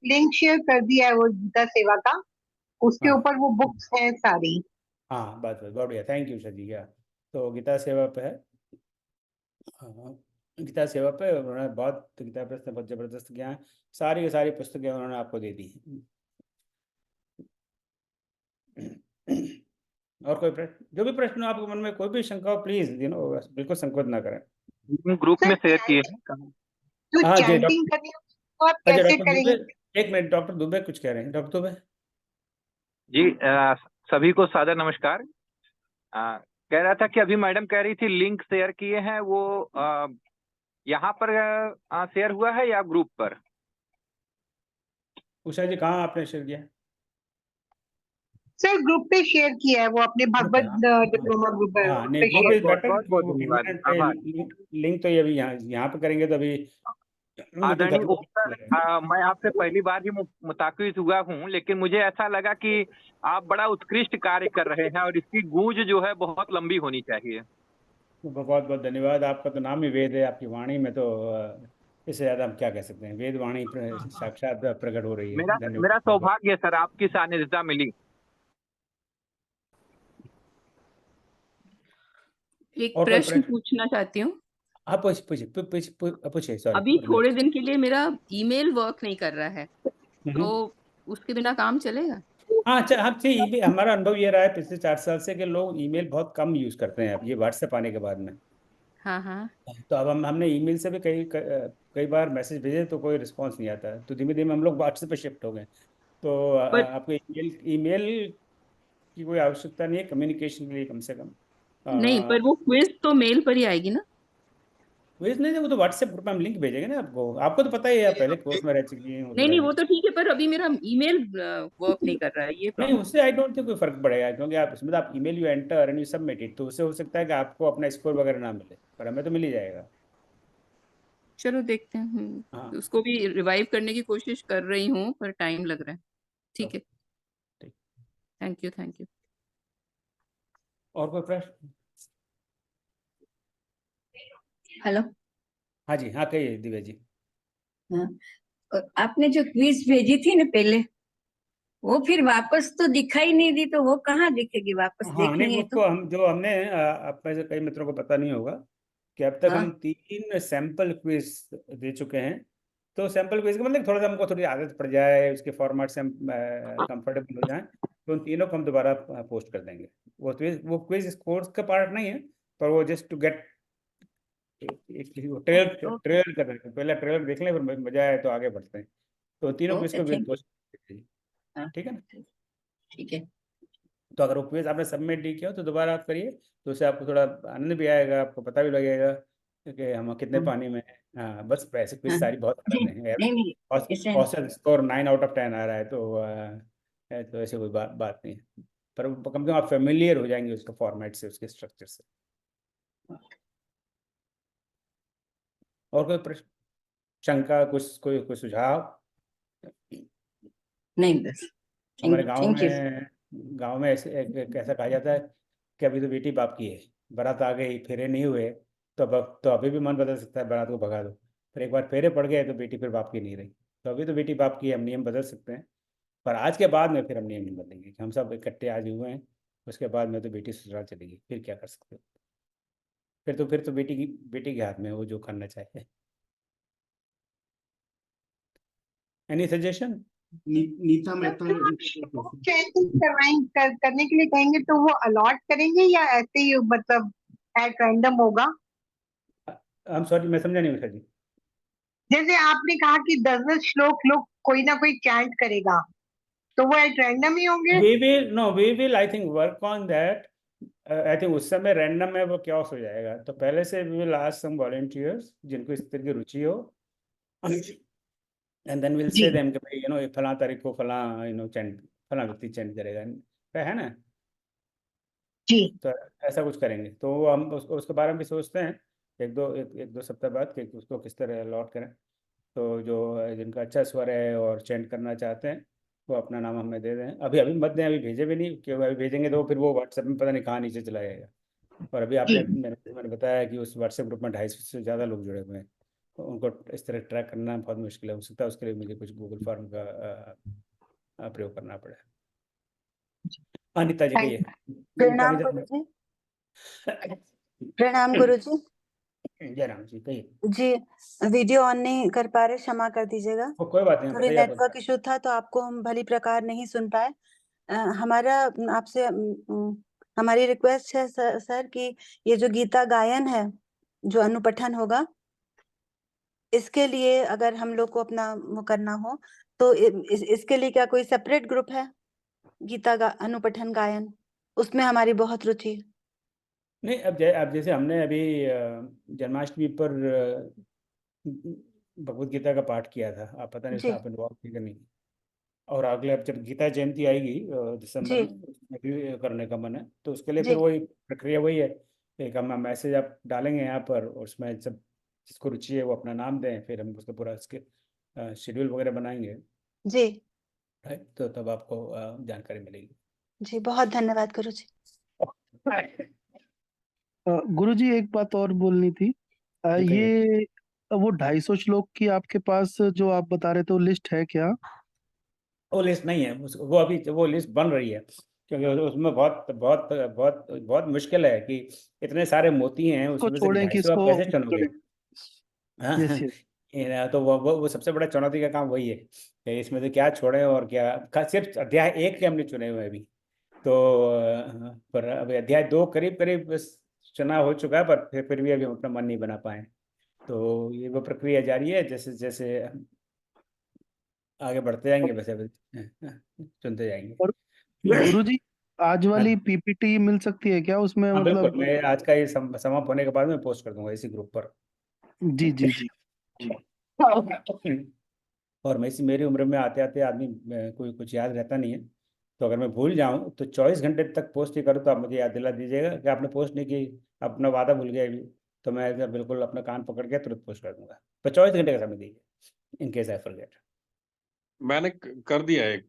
लिंक शेयर कर दिया है वो गीता सेवा का, उसके हाँ ऊपर वो बुक्स है सारी। हाँ, बस बस बहुत बढ़िया, थैंक यू सर जी। क्या तो गीता सेवा पे है। हाँ, गीता सेवा पे उन्होंने बहुत, गीता प्रेस ने बहुत जबरदस्त किया है, सारी की सारी पुस्तकें उन्होंने आपको दे दी हैं। और कोई प्रश्न, जो भी प्रश्न हो आपके मन में, कोई भी शंका हो, प्लीज बिल्कुल संकोच ना करें। ग्रुप में सर शेयर किए चैंटिंग, हैं। जो हाँ जी चैंटिंग डॉक्टर। करनी है तो आप अच्छा कैसे डॉक्टर दुबे, करेंगे? एक मिनट, डॉक्टर दुबे कुछ कह रहे हैं। डॉक्टर दुबे। जी सभी को सादर नमस्कार। कह रहा था कि अभी मैडम कह रही थी लिंक शेयर किए हैं, वो यहाँ पर शेयर हुआ है या ग्रुप पर? उषा जी कहाँ आपने शेयर किया? सर ग्रुप पे शेयर किया है, वो अपने ग्रुप है, भगवत डिप्लोमा ग्रुप है, हाँ उस नहीं, पे ग्रुप शेयर इज किया बेटर बहुत बहुत वो धन्यवाद, परमानेंट आभार। लिंक तो ये अभी यहाँ पे करेंगे तो अभी मीटिंग आदरणीय खत्म ओम सर, मैं आपसे पहली बार ही मुताकिद हुआ हूँ, लेकिन मुझे ऐसा लगा कि आप बड़ा उत्कृष्ट कार्य कर रहे हैं और इसकी गूंज जो है बहुत लंबी होनी चाहिए। बहुत बहुत धन्यवाद। आपका तो नाम ही वेद है, आपकी वाणी में तो इससे ज्यादा हम क्या कह सकते हैं। वेद वाणी साक्षात प्रकट हो रही है। मेरा मेरा धन्यवाद। सौभाग्य है सर, आपकी सानिध्यता मिली। एक और कोई प्रश्न प्रश्न? पूछना चाहती हूँ। हाँ पूछिए अभी सॉरी। थोड़े दिन के लिए मेरा ईमेल वर्क नहीं कर रहा है, तो उसके बिना काम चलेगा? हाँ अच्छा, हाँ ठीक, हमारा अनुभव ये रहा है पिछले 4 साल से कि लोग ईमेल बहुत कम यूज करते हैं अब, ये व्हाट्सएप आने के बाद में। हाँ हाँ। तो अब हमने ईमेल से भी कई बार मैसेज भेजे तो कोई रिस्पांस नहीं आता है, तो धीमे धीमे हम लोग व्हाट्सएप पे शिफ्ट हो गए। तो पर आपको ईमेल ईमेल की कोई आवश्यकता नहीं है कम्युनिकेशन के लिए, कम से कम। नहीं, पर वो क्विज तो मेल पर ही आएगी ना? क्विज नहीं, वो तो व्हाट्सएप ग्रुप में हम लिंक भेजेंगे ना आपको। आपको तो पता ही है, आप पहले कोर्स में रह चुकी हैं नहीं नहीं, वगैरह। वो तो ठीक है, पर अभी मेरा ईमेल वर्क नहीं कर रहा है, ये नहीं, प्रॉब्लम। उससे आई डोंट थिंक कोई फर्क पड़ेगा, क्योंकि आप उसमें आप email you enter and you submit it, तो उससे हो सकता है कि आपको अपना स्कोर वगैरह ना मिले, पर हमें तो मिल ही जाएगा। चलो देखते हैं। हाँ उसको भी रिवाइव करने की कोशिश कर रही हूँ, पर टाइम लग रहा है। ठीक है, ठीक। Thank you thank you. और कोई प्रश्न? हेलो। हाँ जी, हाँ कहिए दिव्या जी। हाँ, और आपने जो क्विज भेजी थी ना पहले, वो फिर वापस तो दिखाई नहीं दी, तो वो कहाँ दिखेगी? वापस हाँ नहीं, देखेंगे उसको तो? हम जो हमने आप में से कई मित्रों को पता नहीं होगा कि अब तक हाँ। हम 3 सैंपल क्विज दे चुके हैं। तो सैंपल क्विज का मतलब थोड़ा सा हमको थोड़ी आदत पड़ जाए, उसके फॉर्मेट से हम कंफर्टेबल हो जाएं, तो उन तीनों को हम दोबारा पोस्ट कर देंगे। वो क्विज कोर्स का पार्ट नहीं है, पर वो जस्ट टू गेट ट्रेलर कर रहे हैं। पहले ट्रेलर देख लें, फिर मजा आए तो आगे बढ़ते हैं। तो तीनों क्विज ओके, को थैंक यू। पोस्ट, ठीक है ना? ठीक है। तो अगर वो क्विज आपने सबमिट नहीं किया हो तो दोबारा आप करिए, तो उससे आपको थोड़ा आनंद भी आएगा, आपको पता भी लगेगा कि हम कितने हाँ पानी में हैं। हाँ बस, वैसे क्विज हाँ। सारी बहुत नहीं सरल है। नहीं नहीं, ऐसे औसत स्कोर 9 आउट ऑफ 10 आ रहा है, तो ऐसे कोई बात नहीं है। पर कम से कम आप फेमिलियर हो जाएंगे उसके फॉर्मेट से, उसके स्ट्रक्चर से। और कोई प्रश्न, शंका, कुछ कोई सुझाव? नहीं, बस हमारे थैंक यू। गांव में ऐसे ऐसा कहा जाता है कि अभी तो बेटी बाप की है, बारात आ गई, फेरे नहीं हुए, तो अब तो अभी भी मन बदल सकता है, बारात को भगा दो। फिर एक बार फेरे पड़ गए तो बेटी फिर बाप की नहीं रही। तो अभी तो बेटी बाप की हम नियम बदल सकते हैं, पर आज के बाद में फिर हम नियम नहीं बदलेंगे कि हम सब इकट्ठे आज हुए हैं, उसके बाद में तो बेटी ससुराल चलेगी, फिर क्या कर सकते हो। फिर तो बेटी के हाथ में है वो जो करना चाहे। Any suggestion? नीता मेहता करने के लिए कहेंगे तो वो अलॉट करेंगे या ऐसे ही मतलब एट रैंडम होगा? आई एम सॉरी, मैं समझा नहीं उषा जी। जैसे आपने कहा कि 10-10 श्लोक लोग कोई ना कोई चैंट करेगा, तो वो एट रैंडम ही होंगे? We will I think work on that. I think उस समय रैंडम में वो क्या हो जाएगा, तो पहले से we will ask some volunteers जिनको इस तरह की रुचि हो, and then will say them कि भाई फलां तारीख को फलां चैंट फलां व्यक्ति चैंट करेगा, है ना। जी। तो ऐसा कुछ करेंगे, तो हम उसके बारे में भी सोचते हैं एक दो सप्ताह बाद कि उसको किस तरह अलॉट करें। तो जो जिनका अच्छा स्वर है और चैंट करना चाहते हैं वो अपना नाम हमें दे दें। अभी मत दें, अभी भेजे भी नहीं, क्योंकि अभी भेजेंगे तो फिर वो व्हाट्सएप में पता नहीं कहाँ नीचे चला जाएगा। और अभी मैंने बताया कि उस व्हाट्सएप ग्रुप में 250 से ज़्यादा लोग जुड़े हुए हैं, तो उनको इस तरह ट्रैक करना बहुत मुश्किल है। हो सकता है उसके लिए मुझे कुछ गूगल फॉर्म का प्रयोग करना पड़े। अनिता जी कहिए। प्रणाम गुरुजी। प्रणाम गुरुजी। जय राम जी कहिए। जी, वीडियो ऑन नहीं कर पा रहे, क्षमा कर दीजिएगा। कोई बात नहीं, थोड़ी बताइए आप। नेटवर्क इशू था तो आपको हम भली प्रकार नहीं सुन पाए। हमारा आपसे हमारी रिक्वेस्ट है सर कि ये जो गीता गायन है, जो अनुपठन होगा, इसके लिए अगर हम लोग को अपना वो करना हो तो इसके लिए क्या कोई सेपरेट ग्रुप है? गीता अनुपठन गायन, उसमें हमारी बहुत रुचि है। नहीं, अब जैसे हमने अभी जन्माष्टमी पर भगवत गीता का पाठ किया था, आप पता नहीं उसमें आप इन्वॉल्व थी कि नहीं। और अगले अब जब गीता जयंती आएगी दिसंबर में, उसमें भी करने का मन है, तो उसके लिए फिर वही प्रक्रिया वही है। एक हम मैसेज आप डालेंगे यहाँ पर, और उसमें सब जिसको रुचि है वो अपना नाम दें, फिर हम उसका पूरा इसके शेड्यूल वगैरह बनाएंगे जी। तो तब आपको जानकारी मिलेगी। जी बहुत धन्यवाद गुरुजी। गुरुजी एक बात और बोलनी थी। ये वो 250 श्लोक की आपके पास जो आप बता रहे थे वो लिस्ट है क्या? वो लिस्ट नहीं है, वो अभी वो लिस्ट बन रही है, क्योंकि उसमें बहुत बहुत बहुत बहुत मुश्किल है कि इतने सारे मोती हैं उसमें से 250 आप कैसे चुनोगे। तो वो सबसे बड़ा चुनौती का काम वही है कि इसमें से क्या छोड़े और क्या। सिर्फ अध्याय 1 के हमने चुने हुए अभी, तो पर अभी अध्याय 2 करीब करीब चुना हो चुका है, पर फिर भी अभी हम अपना मन नहीं बना पाए। तो ये वो प्रक्रिया जारी है, जैसे जैसे आगे बढ़ते जाएंगे वैसे चुनते जाएंगे। और गुरुजी आज वाली पीपीटी मिल सकती है क्या उसमें? हाँ मतलब बिल्कुल, मैं आज का ये समाप्त होने के बाद में पोस्ट कर दूंगा इसी ग्रुप पर। जी जी जी जी। और मेरी उम्र में आते आते आदमी कोई कुछ याद रहता नहीं है, तो अगर मैं भूल जाऊं तो 24 घंटे तक पोस्ट ही करूँ तो आप मुझे याद दिला दीजिएगा कि आपने पोस्ट नहीं की, अपना वादा भूल गया अभी, तो मैं बिल्कुल अपना कान पकड़ के तुरंत पोस्ट कर दूंगा। तो 24 घंटे का समय दीजिए इन केस आई फॉरगेट। मैंने कर दिया एक।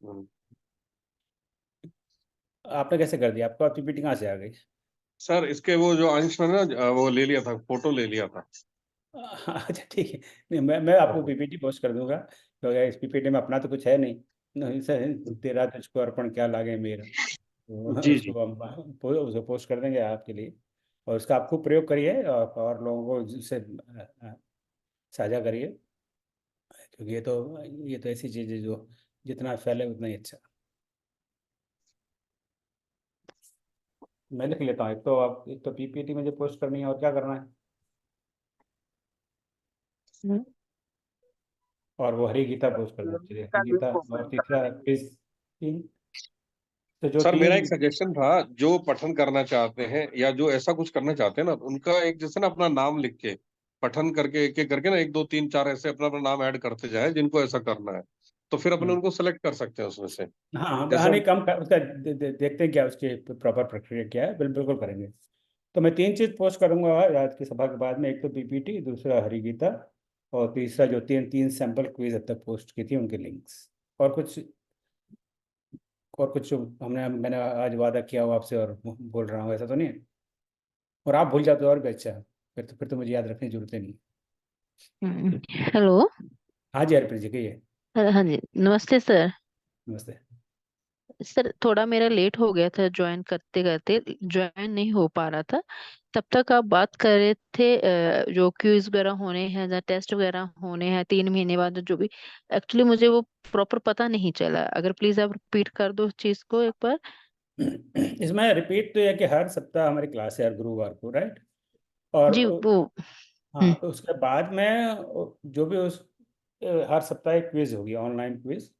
आपने कैसे कर दिया? आपको पीपीटी कहाँ से आ गई? सर इसके वो जो अंश है ना, वो ले लिया था, फोटो ले लिया था। अच्छा ठीक है, नहीं मैं आपको पीपीटी पोस्ट कर दूंगा, तो इस पीपीटी में अपना तो कुछ है नहीं सर, तेरा तुझको अर्पण क्या लागे मेरा, तो उसको हम उसको पोस्ट कर देंगे आपके लिए, और उसका आप खूब प्रयोग करिए और लोगों को उससे साझा करिए, क्योंकि ये तो ऐसी चीज़ है जो जितना फैले उतना ही अच्छा। मैं लिख लेता हूँ, एक तो पीपीटी मुझे पोस्ट करनी है, और क्या करना है? और वो हरी गीता पोस्ट कर दो, चलिए हरी गीता, और तीसरा क्विज 3। तो जो सर मेरा एक सजेशन था, जो पठन करना चाहते हैं या जो ऐसा कुछ करना चाहते हैं ना, उनका एक जैसे ना अपना नाम लिख के पठन करके एक एक करके ना 1 2 3 4 ऐसे अपना अपना नाम ऐड करते जाए जिनको ऐसा करना है, तो फिर अपन उनको सेलेक्ट कर सकते हैं उसमें से। हाँ जैसे नहीं कम उसका देखते हैं क्या उसकी प्रॉपर प्रक्रिया क्या है, बिल्कुल करेंगे। तो मैं 3 चीज़ पोस्ट करूंगा आज की सभा के बाद में, एक तो पीपीटी, दूसरा हरी गीता, और तीसरा जो तीन सैंपल क्विज अब तक पोस्ट की थी उनके लिंक्स। और कुछ मैंने आज वादा किया हो आपसे और बोल रहा हूँ, ऐसा तो नहीं है? और आप भूल जाते हो और भी अच्छा, फिर तो मुझे याद रखने की जरूरत ही नहीं। हेलो। हाँ जी हरप्रीत जी कहिए। हाँ जी, नमस्ते सर। नमस्ते। सर थोड़ा मेरा लेट हो गया था, ज्वाइन करते करते ज्वाइन नहीं हो पा रहा था। तब तक आप बात कर रहे थे जो क्विज वगैरह होने हैं या टेस्ट वगैरह होने हैं 3 महीने बाद, जो भी एक्चुअली मुझे वो प्रॉपर पता नहीं चला। अगर प्लीज आप रिपीट कर दो उस चीज को एक बार। इसमें रिपीट तो यह कि हर सप्ताह हमारी क्लास है, हर गुरुवार को, राइट। और जी वो हाँ, तो उसके बाद में जो भी उस हर सप्ताह एक क्विज होगी, ऑनलाइन क्विज।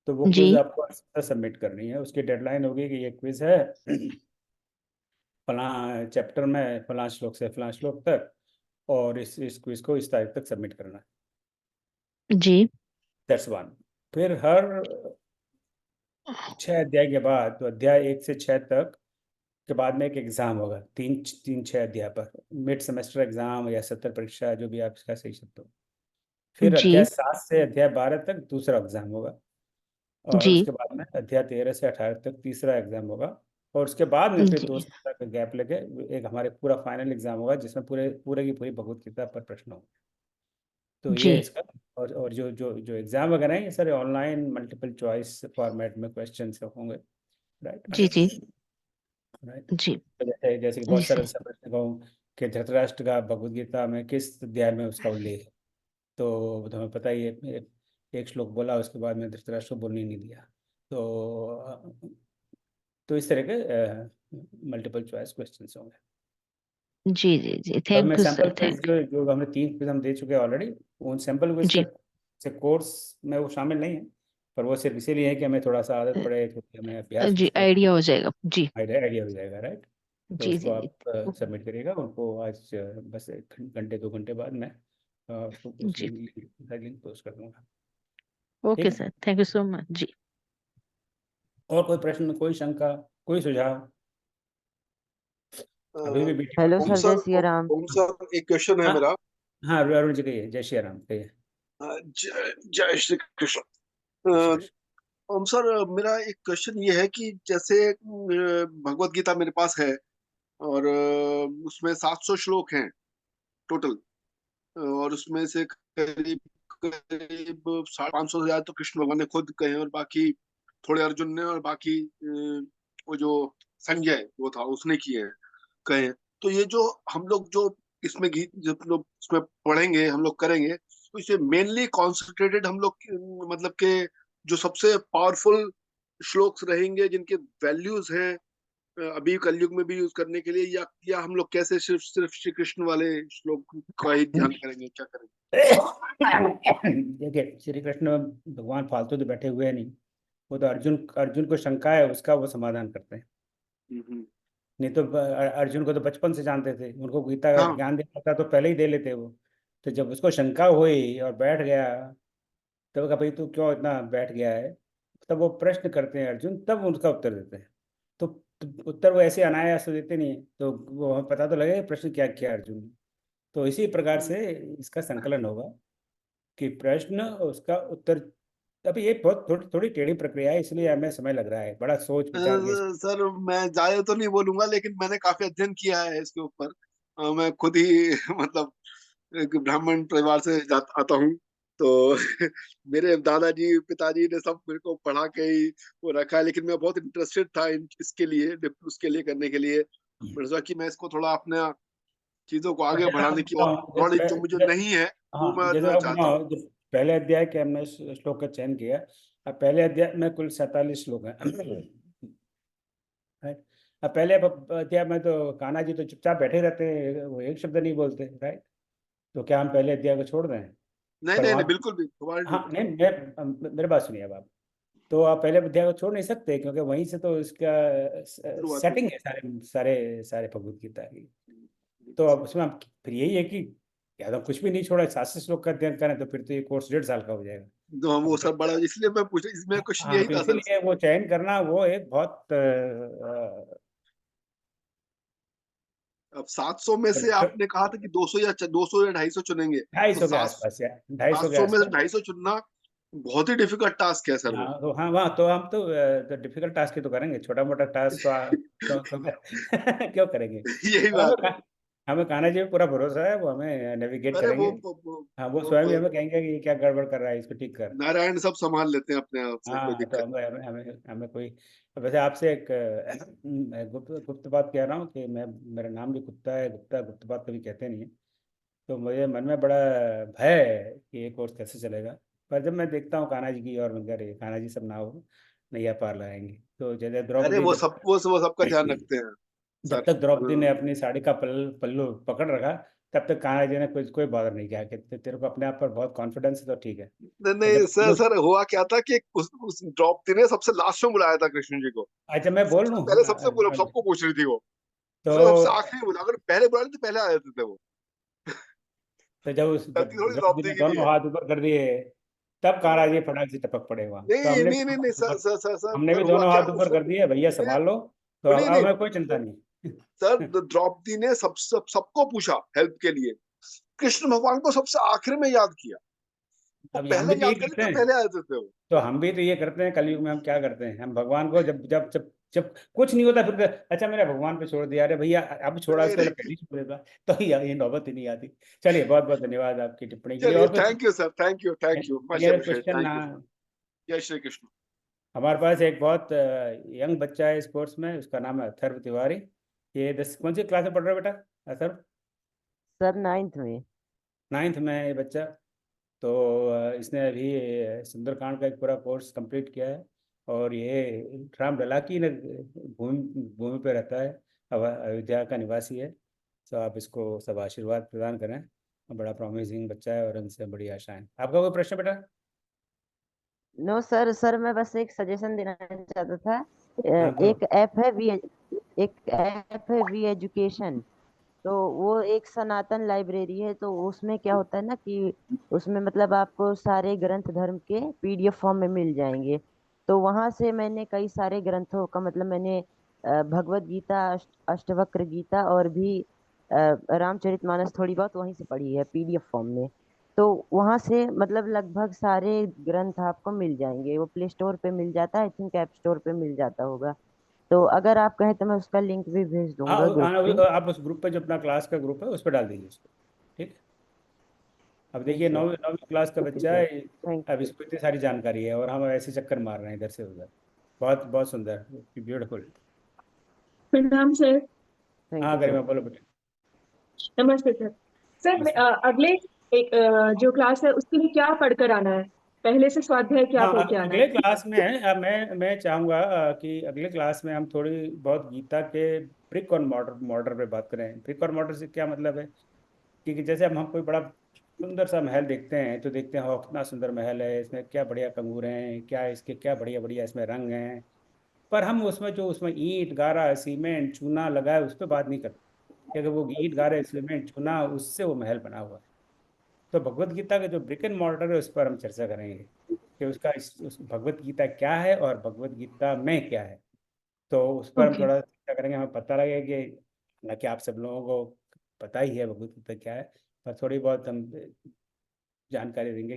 तो वो जी क्विज आपको हर सप्ताह सबमिट करनी है। उसकी डेडलाइन होगी कि ये क्विज है फलां चैप्टर में फलां श्लोक से फलां श्लोक तक, और इस क्विज को इस तारीख तक सबमिट करना है। जी दैट्स वन। फिर हर 6 अध्याय के बाद, तो अध्याय 1 से 6 तक के बाद में एक एग्जाम होगा, 6 अध्याय पर, मिड सेमेस्टर एग्जाम या सत्र परीक्षा, जो भी आप इसका सही शब्द हो। फिर जी अध्याय 7 से अध्याय 12 तक दूसरा एग्जाम होगा, और जी उसके बाद में अध्याय 13 से 18 तक तीसरा एग्जाम होगा, और उसके बाद में फिर 2 जी सप्ताह का गैप लेके एक हमारे पूरा फाइनल एग्जाम होगा, जिसमें पूरे पूरे की पूरी भगवत गीता पर प्रश्न होंगे। तो ये जी इसका, और जो जो जो एग्जाम वगैरह हैं ये सारे ऑनलाइन मल्टीपल चॉइस फॉर्मेट में क्वेश्चन होंगे, राइट। जी जी राइट। जी तो जैसे जैसे कि जी बहुत सारे सर। प्रश्न कहूँ कि धृतराष्ट्र का भगवद गीता में किस अध्याय में उसका उल्लेख है, तो हमें पता ही है, एक श्लोक बोला, उसके बाद में धृतराष्ट्र को बोलने ही नहीं दिया। तो इस तरह के मल्टीपल चॉइस क्वेश्चन होंगे। जी जी जी अब मैं thank you sample sir, quiz thank जो जो हमने 3 क्विज हम दे चुके हैं ऑलरेडी, उन सैंपल क्विज जी का कोर्स में वो शामिल नहीं है, पर वो सिर्फ इसीलिए है कि हमें थोड़ा सा आदत पड़े, क्योंकि हमें अभ्यास जी उसका आइडिया हो जाएगा। जी आइडिया हो जाएगा, राइट। तो जी उसको जी जी आप सबमिट करिएगा उनको आज, बस 1 घंटे 2 घंटे बाद मैं उसको उस जी लिंक पोस्ट कर दूंगा। ओके ठीक है। Sir, thank you so much. जी और कोई प्रश्न, कोई शंका, कोई सुझाव? अभी भी मीटिंग हेलो ओम सर, जय सर, सिया राम। ओम सर, एक क्वेश्चन है हाँ मेरा। हाँ, अरुण जी कहिए। जय श्री राम कहिए। जय जय श्री कृष्ण। जय श्री अ, कृष्ण। ओम सर, मेरा एक क्वेश्चन ये है कि जैसे भगवत गीता मेरे पास है, और उसमें 700 श्लोक हैं टोटल, और उसमें से करीब करीब 550 से ज्यादा तो कृष्ण भगवान ने खुद कहे, और बाकी थोड़े अर्जुन ने, और बाकी वो जो संजय वो था उसने किए हैं, कहे हैं। तो ये जो हम लोग जो इसमें गीत जब लोग इसमें पढ़ेंगे, हम लोग करेंगे, तो इसे मेनली कॉन्सेंट्रेटेड हम लोग मतलब के जो सबसे पावरफुल श्लोक्स रहेंगे, जिनके वैल्यूज हैं अभी कलयुग में भी यूज करने के लिए, या हम लोग कैसे सिर्फ सिर्फ श्री कृष्ण वाले श्लोक का ही ध्यान करेंगे, क्या करेंगे? देखिए, श्री कृष्ण भगवान फालतू तो बैठे हुए नहीं, वो तो अर्जुन अर्जुन को शंका है उसका वो समाधान करते हैं। नहीं तो अर्जुन को तो बचपन से जानते थे, उनको गीता का हाँ, ज्ञान देना था तो पहले ही दे लेते वो। तो जब उसको शंका हुई और बैठ गया, तब कहा भाई तू क्यों इतना बैठ गया है, तब वो प्रश्न करते हैं अर्जुन, तब उनका उत्तर देते हैं। तो उत्तर वो ऐसे अनायास से देते नहीं है, तो वो हमें पता तो लगेगा कि प्रश्न क्या किया अर्जुन ने। तो इसी प्रकार से इसका संकलन होगा कि प्रश्न उसका उत्तर। अभी ये बहुत थोड़ी टेढ़ी प्रक्रिया है, इसलिए हमें समय लग रहा है, बड़ा सोच विचार के। सर मैं ज्यादा तो नहीं बोलूंगा, लेकिन मैंने काफी अध्ययन किया है इसके ऊपर। मैं खुद ही मतलब एक ब्राह्मण परिवार से आता हूँ, तो मेरे दादाजी पिताजी ने सब मेरे को पढ़ा के ही वो रखा है, लेकिन मैं बहुत इंटरेस्टेड था इसके लिए, उसके लिए करने के लिए। मैंने सोचा कि मैं इसको थोड़ा अपने चीजों को आगे जैसे बढ़ाने आपको की, और बताऊं, नॉलेज जो मुझे नहीं है वो हाँ, मैं जैसे लेना आपको चाहता हूँ। बताऊं, जो पहले अध्याय के हमने श्लोक का चयन किया, अब पहले अध्याय में कुल 47 श्लोक हैं। राइट। अब पहले अध्याय में तो कान्हा जी तो चुपचाप बैठे रहते हैं, वो एक शब्द नहीं बोलते, राइट। तो क्या हम पहले अध्याय को छोड़ दें? नहीं पर नहीं वहाँ, नहीं, बिल्कुल भी तुम्हारी हाँ नहीं। नहीं, मेरे बात सुनिए अब आप। तो आप पहले अध्याय को छोड़ नहीं सकते, क्योंकि वहीं से तो इसका शुरुआत सेटिंग होगी। है सारे सारे सारे भगवत गीता की। तो अब उसमें हम फिर यही है कि या तो कुछ भी नहीं छोड़ा, 700 श्लोक का अध्ययन करें, तो फिर तो ये कोर्स 1.5 साल का हो जाएगा। तो हम वो अब सब बड़ा, इसलिए मैं पूछा, इसमें क्वेश्चन हाँ, यही तो था सर। इसीलिए वो चयन करना वो एक बहुत अब 700 में से आपने कहा था कि 200 या 250 चुनेंगे, तो 250 के 700 आसपास या 250 के 700 में से आसपास। 250 चुनना बहुत ही डिफिकल्ट टास्क है सर वो। हाँ वहाँ तो हम तो डिफिकल्ट टास्क ही तो करेंगे, छोटा मोटा टास्क तो क्यों क्यों करेंगे? यही बात है। हमें कान्हा जी पे पूरा भरोसा है, वो हमें नेविगेट अरे करेंगे। हाँ, वो स्वयं ही हमें वो कहेंगे कि ये क्या गड़बड़ कर रहा है, इसको ठीक कर। नारायण सब संभाल लेते हैं अपने आप से, कोई हाँ, तो दिक्कत हमें हमें हमें हमें कोई। वैसे आपसे एक मैं गुप्त गुप्त बात कह रहा हूँ कि मैं, मेरा नाम भी गुप्ता है, गुप्ता गुप्त बात कभी कहते नहीं है। तो मुझे मन में बड़ा भय है कि ये कोर्स कैसे चलेगा। पर जब मैं देखता हूँ कान्हा जी की, और मैं कह रही कान्हा जी सब ना हो, नैया पार लगाएंगे। तो जैसे अरे द्रौपदी, वो जब सब वो सबका ध्यान रखते हैं जब सर। तक द्रौपदी ने अपनी साड़ी का पल्लू पकड़ रखा, तब तक कान्हा जी ने कुछ कोई बॉदर नहीं किया कि तेरे को अपने आप पर बहुत कॉन्फिडेंस है तो ठीक है। नहीं और जब नहीं सर, पल्लू, सर हुआ क्या था कि उस द्रौपदी ने सबसे लास्ट में बुलाया था कृष्ण जी को। अच्छा मैं बोल सबसे लूँ। पहले सबसे सबको पूछ रही थी वो, तो उसने सबसे आखिरी में बुला, अगर पहले बुला रही तो पहले आ जाते थे वो। जब गलती थोड़ी द्रौपदी ने द्रौपदी की भी दोनों है। हाथ ऊपर कर दिए, तब कान्हा जी फटाक से टपक पड़े वहां। तो नहीं नहीं नहीं नहीं सर सर सर सर हमने भी सर हुआ दोनों क्या हाथ ऊपर उसने, कर दिए, भैया नहीं संभाल लो। तो अब नहीं नहीं हमें कोई चिंता नहीं। सर, द्रौपदी ने सबको पूछा हेल्प के लिए, कृष्ण भगवान को सबसे आखिर में याद किया। वो अब हम भी पहले तो यही याद करे करते तो हैं। पहले आ जाते थे वो। तो हम भी तो ये करते हैं कलयुग में। हम क्या करते हैं, हम भगवान को जब जब जब जब कुछ नहीं होता, फिर अच्छा मेरा भगवान पे छोड़ दिया, अरे भैया अब छोड़ा, नहीं इससे पहले नहीं, पहले ही छोड़ देता। तो ये नौबत ही नहीं आती। चलिए, बहुत बहुत धन्यवाद आपकी टिप्पणी के लिए। चलिए और कुछ thank you sir, thank you much appreciate, question ना? Thank you sir. जय श्री कृष्ण। हमारे पास एक बहुत यंग बच्चा है स्पोर्ट्स में, उसका नाम है अथर्व तिवारी। ये कौन सी क्लास में पढ़ रहा है बेटा अथर्व? सर 9th में। 9th में है ये बच्चा। तो इसने अभी सुंदरकांड का एक पूरा कोर्स कंप्लीट किया है। और ये रामलला की भूमि भूमि पे रहता है, अयोध्या का निवासी है। तो आप इसको सब आशीर्वाद प्रदान करें। बड़ा प्रॉमिसिंग बच्चा है और इनसे बड़ी आशाएं। आपका कोई प्रश्न बेटा? नो सर, मैं बस एक सजेशन देना चाहता था। हाँ बोलो। एक ऐप है वी एजुकेशन। तो वो एक सनातन लाइब्रेरी है। तो उसमें क्या होता है ना कि उसमें मतलब आपको सारे ग्रंथ धर्म के पीडीएफ फॉर्म में मिल जाएंगे। तो वहां से मैंने कई सारे ग्रंथों का मतलब मैंने भगवत गीता, अष्टवक्र गीता और भी रामचरितमानस थोड़ी बहुत वहीं से पढ़ी है पीडीएफ फॉर्म में। तो वहां से मतलब लगभग सारे ग्रंथ आपको मिल जाएंगे। वो प्ले स्टोर पे मिल जाता है, आई थिंक ऐप स्टोर पे मिल जाता होगा। तो अगर आप कहें तो मैं उसका लिंक भी भेज हाँ दूंगा ग्रुप पे। आप उस ग्रुप पे, जो अपना क्लास का ग्रुप है, उस पर डाल दीजिए उसको। ठीक है। अब देखिए, ठीक है, नौवीं क्लास का ठीक बच्चा है। है। थैंक अब इसको इतनी सारी जानकारी है और हम ऐसे चक्कर मार रहे हैं इधर से उधर। बहुत बहुत सुंदर, ब्यूटीफुल। प्रणाम सर। थैंक हाँ यू सर। गरिमा बोलो बेटा। नमस्ते सर। सर नमस्ते। अगले एक जो क्लास है उसके लिए क्या पढ़कर आना है? पहले से स्वाध्याय क्या हाँ, करके आना अगले है? क्लास में मैं चाहूँगा कि अगले क्लास में हम थोड़ी बहुत गीता के ब्रिक और मॉर्टर मॉर्टर पे बात करें। ब्रिक और मॉर्टर से क्या मतलब है? क्योंकि जैसे हम कोई बड़ा सुंदर सा महल देखते हैं तो देखते हैं, कितना सुंदर महल है, इसमें क्या बढ़िया कंगूर हैं, क्या इसके क्या बढ़िया बढ़िया इसमें रंग हैं। पर हम उसमें जो उसमें ईंट गारा सीमेंट चूना लगा है, उस पर बात नहीं करते कि अगर वो ईंट गारे सीमेंट चूना, उससे वो महल बना हुआ है। तो भगवत गीता का जो ब्रिक एंड मॉर्टर है, उस पर हम चर्चा करेंगे कि उस भगवत गीता क्या है और भगवत गीता में क्या है। तो उस पर हम ओके। थोड़ा चर्चा करेंगे। हमें पता लगेगा कि न कि आप सब लोगों को पता ही है भगवत गीता क्या है, पर थोड़ी बहुत हम जानकारी देंगे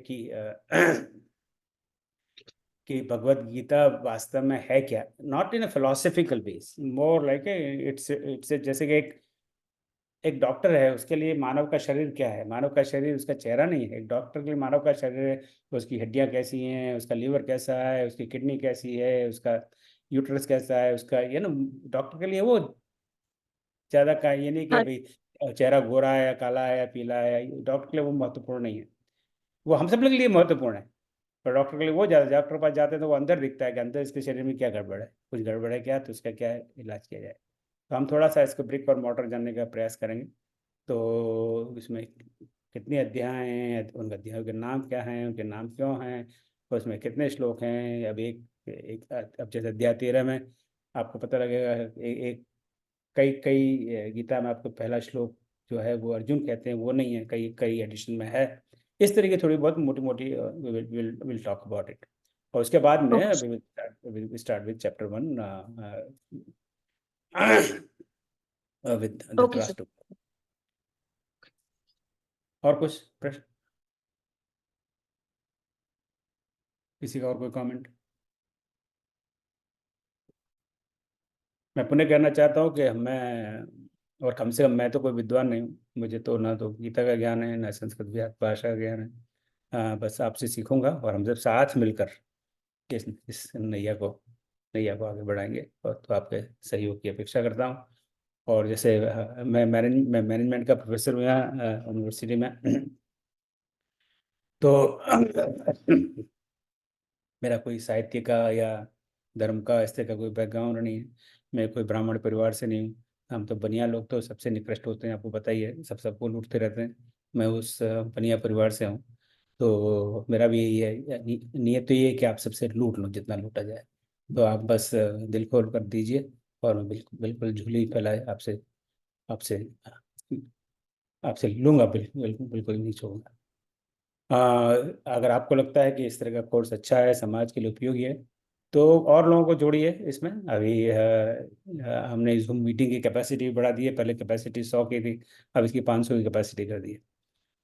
कि भगवत गीता वास्तव में है क्या। Not in a philosophical base, more like it's जैसे कि एक डॉक्टर है, उसके लिए मानव का शरीर क्या है? मानव का शरीर उसका चेहरा नहीं है। एक डॉक्टर के लिए मानव का शरीर है, उसकी हड्डियां कैसी हैं, उसका लीवर कैसा है, उसकी किडनी कैसी है, उसका यूट्रस कैसा है, उसका ये ना, डॉक्टर के लिए वो ज्यादा का ये नहीं कि हाँ। भाई चेहरा गोरा है या काला है या पीला है। डॉक्टर के लिए वो महत्वपूर्ण नहीं है। वो हम सब लोग के लिए महत्वपूर्ण है, पर डॉक्टर के लिए वो ज़्यादा, डॉक्टर के पास जाते हैं तो वो अंदर दिखता है कि अंदर इसके शरीर में क्या गड़बड़ है, कुछ गड़बड़ है क्या, तो उसका क्या इलाज किया जाए। तो हम थोड़ा सा इसको ब्रिक और मॉर्टर जानने का प्रयास करेंगे। तो इसमें कितने अध्याय हैं, उन अध्यायों के नाम क्या हैं, उनके नाम क्यों हैं, और उसमें कितने श्लोक हैं। अब अब जैसे अध्याय 13 में आपको पता लगेगा, एक कई कई गीता में आपको पहला श्लोक जो है वो अर्जुन कहते हैं, वो नहीं है, कई कई एडिशन में है। इस तरीके थोड़ी बहुत मोटी मोटी विल टॉक अबाउट इट। और उसके बाद में okay. Will start with chapter 1 with okay sir. Dhritarashtra. और कुछ प्रश्न? किसी का और कोई कमेंट? मैं पुनः कहना चाहता हूँ कि मैं और कम से कम मैं तो कोई विद्वान नहीं हूँ, मुझे तो ना तो गीता का ज्ञान है ना संस्कृत भाषा का ज्ञान है। बस आपसे सीखूंगा और हम सब साथ मिलकर इस नैया को आगे बढ़ाएंगे, और तो आपके सहयोग की अपेक्षा करता हूँ। और जैसे मैं मैनेजमेंट का प्रोफेसर हूँ यहाँ यूनिवर्सिटी में, तो मेरा कोई साहित्य का या धर्म का इस तरह का कोई बैकग्राउंड नहीं है। मैं कोई ब्राह्मण परिवार से नहीं हूँ। हम तो बनिया लोग तो सबसे निकृष्ट होते हैं, आपको पता ही है, सबको लूटते रहते हैं। मैं उस बनिया परिवार से हूँ, तो मेरा भी यही है, नियत तो ये है कि आप सबसे लूट लो जितना लूटा जाए। तो आप बस दिल खोल कर दीजिए, और मैं बिल्कुल बिल्कुल झोली फैलाए आपसे आपसे आपसे लूंगा, बिल्कुल बिल्कुल बिल्कुल नहीं छोड़ूंगा। अगर आपको लगता है कि इस तरह का कोर्स अच्छा है, समाज के लिए उपयोगी है, तो और लोगों को जोड़िए इसमें। अभी हमने जूम मीटिंग की कैपेसिटी भी बढ़ा दी है, पहले कैपेसिटी 100 की थी, अब इसकी 500 की कैपेसिटी कर दी है,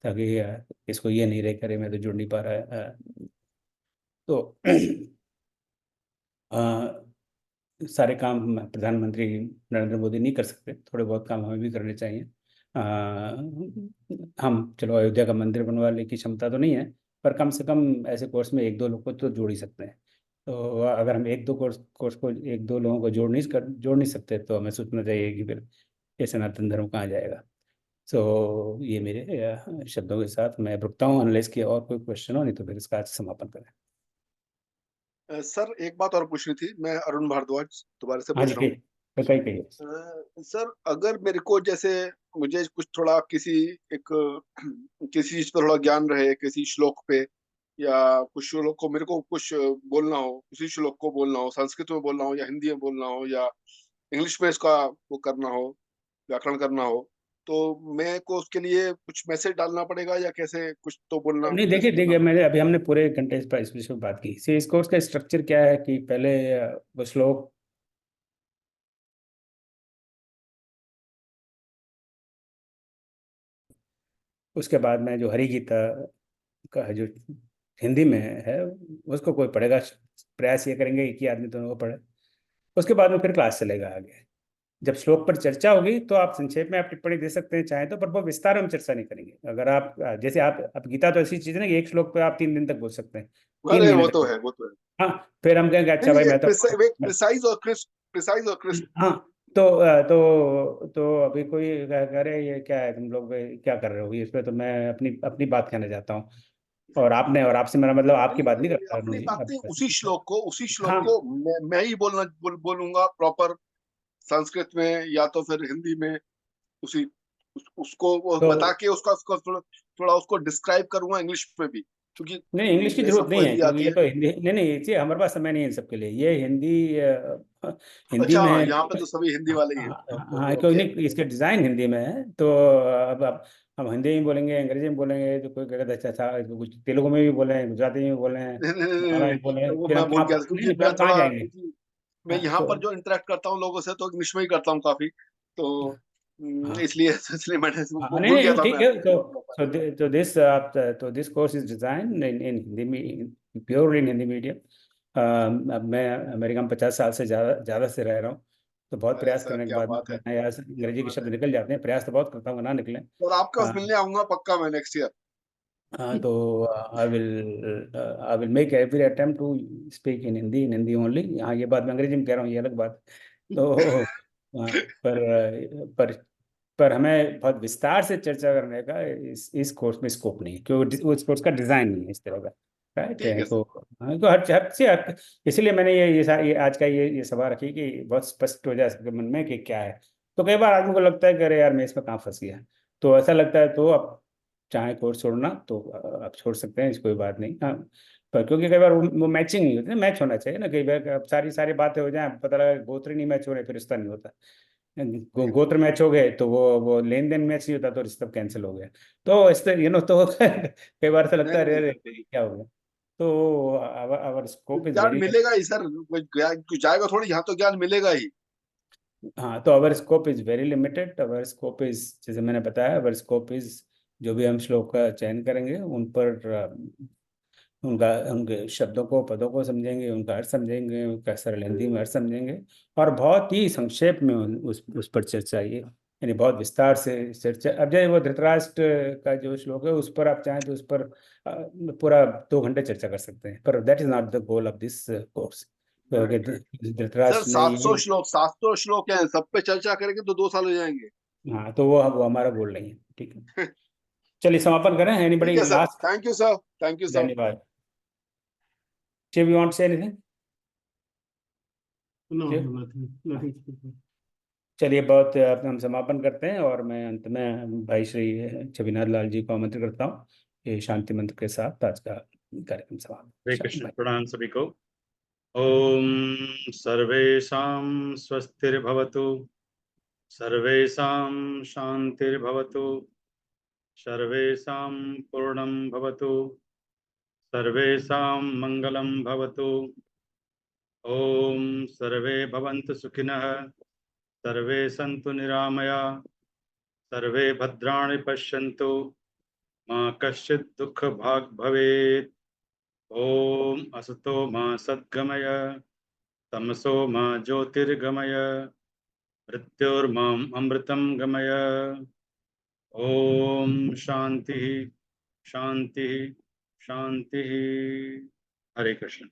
ताकि इसको ये नहीं रहे करे मैं तो जुड़ नहीं पा रहा है। तो सारे काम प्रधानमंत्री नरेंद्र मोदी नहीं कर सकते, थोड़े बहुत काम हमें भी करने चाहिए। हम चलो अयोध्या का मंदिर बनवाने की क्षमता तो नहीं है, पर कम से कम ऐसे कोर्स में एक दो लोग को तो जोड़ ही सकते हैं। तो अगर हम एक दो कोर्स को एक दो लोगों को जोड़ नहीं सकते, तो हमें सोचना चाहिए कि फिर ये सनातन धर्म कहाँ जाएगा। सो ये मेरे शब्दों के साथ मैं रुकता हूँ, अनलेस की और कोई क्वेश्चन हो, नहीं तो फिर इसका आज समापन करें। सर एक बात और पूछनी थी, मैं अरुण भारद्वाज दोबारा से हाँ पूछ जी, रहा हूँ। कहिए। सर अगर मेरे को जैसे मुझे कुछ थोड़ा किसी चीज पर थोड़ा ज्ञान रहे, किसी श्लोक पे या कुछ श्लोक को मेरे को कुछ बोलना हो, उसी श्लोक को बोलना हो, संस्कृत में बोलना हो या हिंदी में बोलना हो या इंग्लिश में इसका वो करना हो, व्याकरण करना हो, तो मैं को उसके लिए कुछ मैसेज डालना पड़ेगा या कैसे कुछ तो बोलना नहीं, देखिए बोलना मैंने अभी हमने पूरे घंटे इस विषय में बात की। इस कोर्स का स्ट्रक्चर क्या है कि पहले वो श्लोक उसके बाद में जो हरि गीता का है जो हिंदी में है, उसको कोई पढ़ेगा, प्रयास ये करेंगे एक ही आदमी दोनों को पढ़े। उसके बाद में फिर क्लास चलेगा आगे। जब श्लोक पर चर्चा होगी तो आप संक्षेप में आप टिप्पणी दे सकते हैं चाहे तो, पर वो विस्तार में हम चर्चा नहीं करेंगे। अगर आप जैसे आप गीता तो ऐसी चीज है ना कि एक श्लोक पे आप 3 दिन तक बोल सकते हैं, 3 महीने वो तक तो है, वो तो है। हाँ, फिर हम कहेंगे अच्छा नहीं भाई नहीं, मैं एक तो प्रिसाइज और क्रिस्प। हाँ। तो अभी कोई कह रहे ये क्या है, तुम लोग क्या कर रहे हो, इस पे तो मैं अपनी अपनी बात कहना चाहता हूँ। और आपसे मेरा मतलब आपकी बात नहीं करता अरुण अपनी जी, बातें उसी श्लोक हाँ। को मैं ही बोलूंगा प्रॉपर संस्कृत में या तो फिर हिंदी में, उसी उसको वो तो बता के उसको थोड़ा उसको डिस्क्राइब करूंगा इंग्लिश में भी, क्योंकि नहीं, इंग्लिश की मैं जरूरत सबको नहीं है, हिंदी क्योंकि आती ये है। तो हिंदी नहीं नहीं ये हमारे पास समय नहीं है इन सबके लिए। ये हिंदी अच्छा में हाँ, है। यहाँ पे तो सभी हिंदी वाले ही हैं। हाँ, क्योंकि ओके। नहीं, इसके डिजाइन हिंदी में है, तो अब हम हिंदी में बोलेंगे, अंग्रेजी में बोलेंगे, तो कोई कहेगा अच्छा अच्छा, इसको कुछ तेलुगु में भी बोले, गुजराती में भी बोले, मलयालम में बोले, वो फिर मैं हम भूल कहाँ गया था, नहीं क्योंकि नहीं, फिर मैं हम कहाँ थोड़ा जाएंगे। क्योंकि मैं हाँ, यहाँ तो पर जो इंटरेक्ट करता हूँ लोगों से तो इंग्लिश में ही करता हूँ काफी, तो हाँ इसलिए मैंने हाँ, वो नहीं भूल गया नहीं था ठीक मैं है। Proper. This course is design इन हिंदी में, प्योरली इन हिंदी मीडियम। अब मैं अमेरिका में 50 साल से ज़्यादा से रह रहा हूँ, तो बहुत अरे प्रयास सर करने के क्या बाद बात है, में यहाँ से क्या अंग्रेजी के बात शब्द है। निकल जाते हैं। प्रयास तो बहुत करता हूँ ना निकले। और आपके पास मिलने आऊंगा पक्का मैं नेक्स्ट ईयर। हाँ, तो I will make every attempt to speak in Hindi only. हाँ, ये बात मैं अंग्रेजी में कह रहा हूँ, ये अलग बात। तो पर पर हमें बहुत विस्तार से चर्चा करने का इस कोर्स में स्कोप नहीं है, क्योंकि उस कोर्स का डिजाइन नहीं है इस तरह का। राइट ठीक है, है तो सर। हाँ, तो इसलिए मैंने ये आज का ये सवाल रखी कि बहुत स्पष्ट हो जाए सबके मन में कि क्या है। तो कई बार आदमी को लगता है कि अरे यार मैं इसमें कहाँ फंस गया, तो ऐसा लगता है तो आप चाहे कोर्स छोड़ना तो आप छोड़ सकते हैं, इसकी कोई बात नहीं। हाँ, पर क्योंकि कई बार वो मैचिंग नहीं होती ना, मैच होना चाहिए ना। कई बार अब सारी सारी बातें हो जाए, पता लगा गोत्र ही नहीं मैच हो रहे, फिर रिश्ता नहीं होता। गोत्र मैच हो गए तो वो लेन देन मैच नहीं होता, तो रिश्ता कैंसिल हो गया। तो इस तरह तो कई बार ऐसा लगता नहीं है नहीं अरे अरे सर, क्या हो गया। तो आवर स्कोप इज ज्ञान वेरी, मिलेगा ही सर, कोई जाएगा थोड़ी, यहाँ तो ज्ञान मिलेगा ही। हाँ, तो our scope is very limited. Our scope is, जैसे मैंने बताया, आवर स्कोप इज जो भी हम श्लोक का चयन करेंगे उन पर उनके शब्दों को, पदों को समझेंगे, उनका अर्थ समझेंगे, उनका सरल हिंदी में अर्थ समझेंगे, और बहुत ही संक्षेप में उस पर चर्चा ये यानी बहुत विस्तार से चर्चा। अब जैसे वो धृतराष्ट्र का जो श्लोक है उस पर आप चाहें तो उस पर पूरा 2 घंटे चर्चा कर सकते हैं, पर that is not the goal of this course. Sir Dhritarashtra ने 700 श्लोक हैं, सब पे चर्चा करेंगे तो 2 साल हो जाएंगे। हाँ, तो वो हमारा गोल नहीं है। ठीक है, चलिए समापन करें। एनीबडी ठीक है sir, last? Thank you sir, thank you sir. धन्यवाद। Shiv, you want to say anything? No, Shiv? nothing. चलिए, बहुत हम समापन करते हैं और मैं अंत में भाई श्री छविनाथ लाल जी को आमंत्रित करता हूँ ये शांति मंत्र के साथ आज का कार्यक्रम हरे समाप्त। कृष्ण। प्रणाम सभी को। ओम सर्वेषां स्वस्तिर्भवतु, सर्वेषां शांतिर्भवतु, सर्वेषां पूर्णं भवतु, सर्वेषां मंगलं भवतु। ओम सर्वे भवन्तु सुखिनः, सर्वे सन्तु निरामया, सर्वे भद्राणि पश्यन्तु, मा कश्चित् दुःखभाग् भवेत्। ओम असतो मा सद्गमय, तमसो मा ज्योतिर्गमय, मृत्योर्माम् अमृतं गमय। ओम शांति शांति शांति। हरे कृष्ण।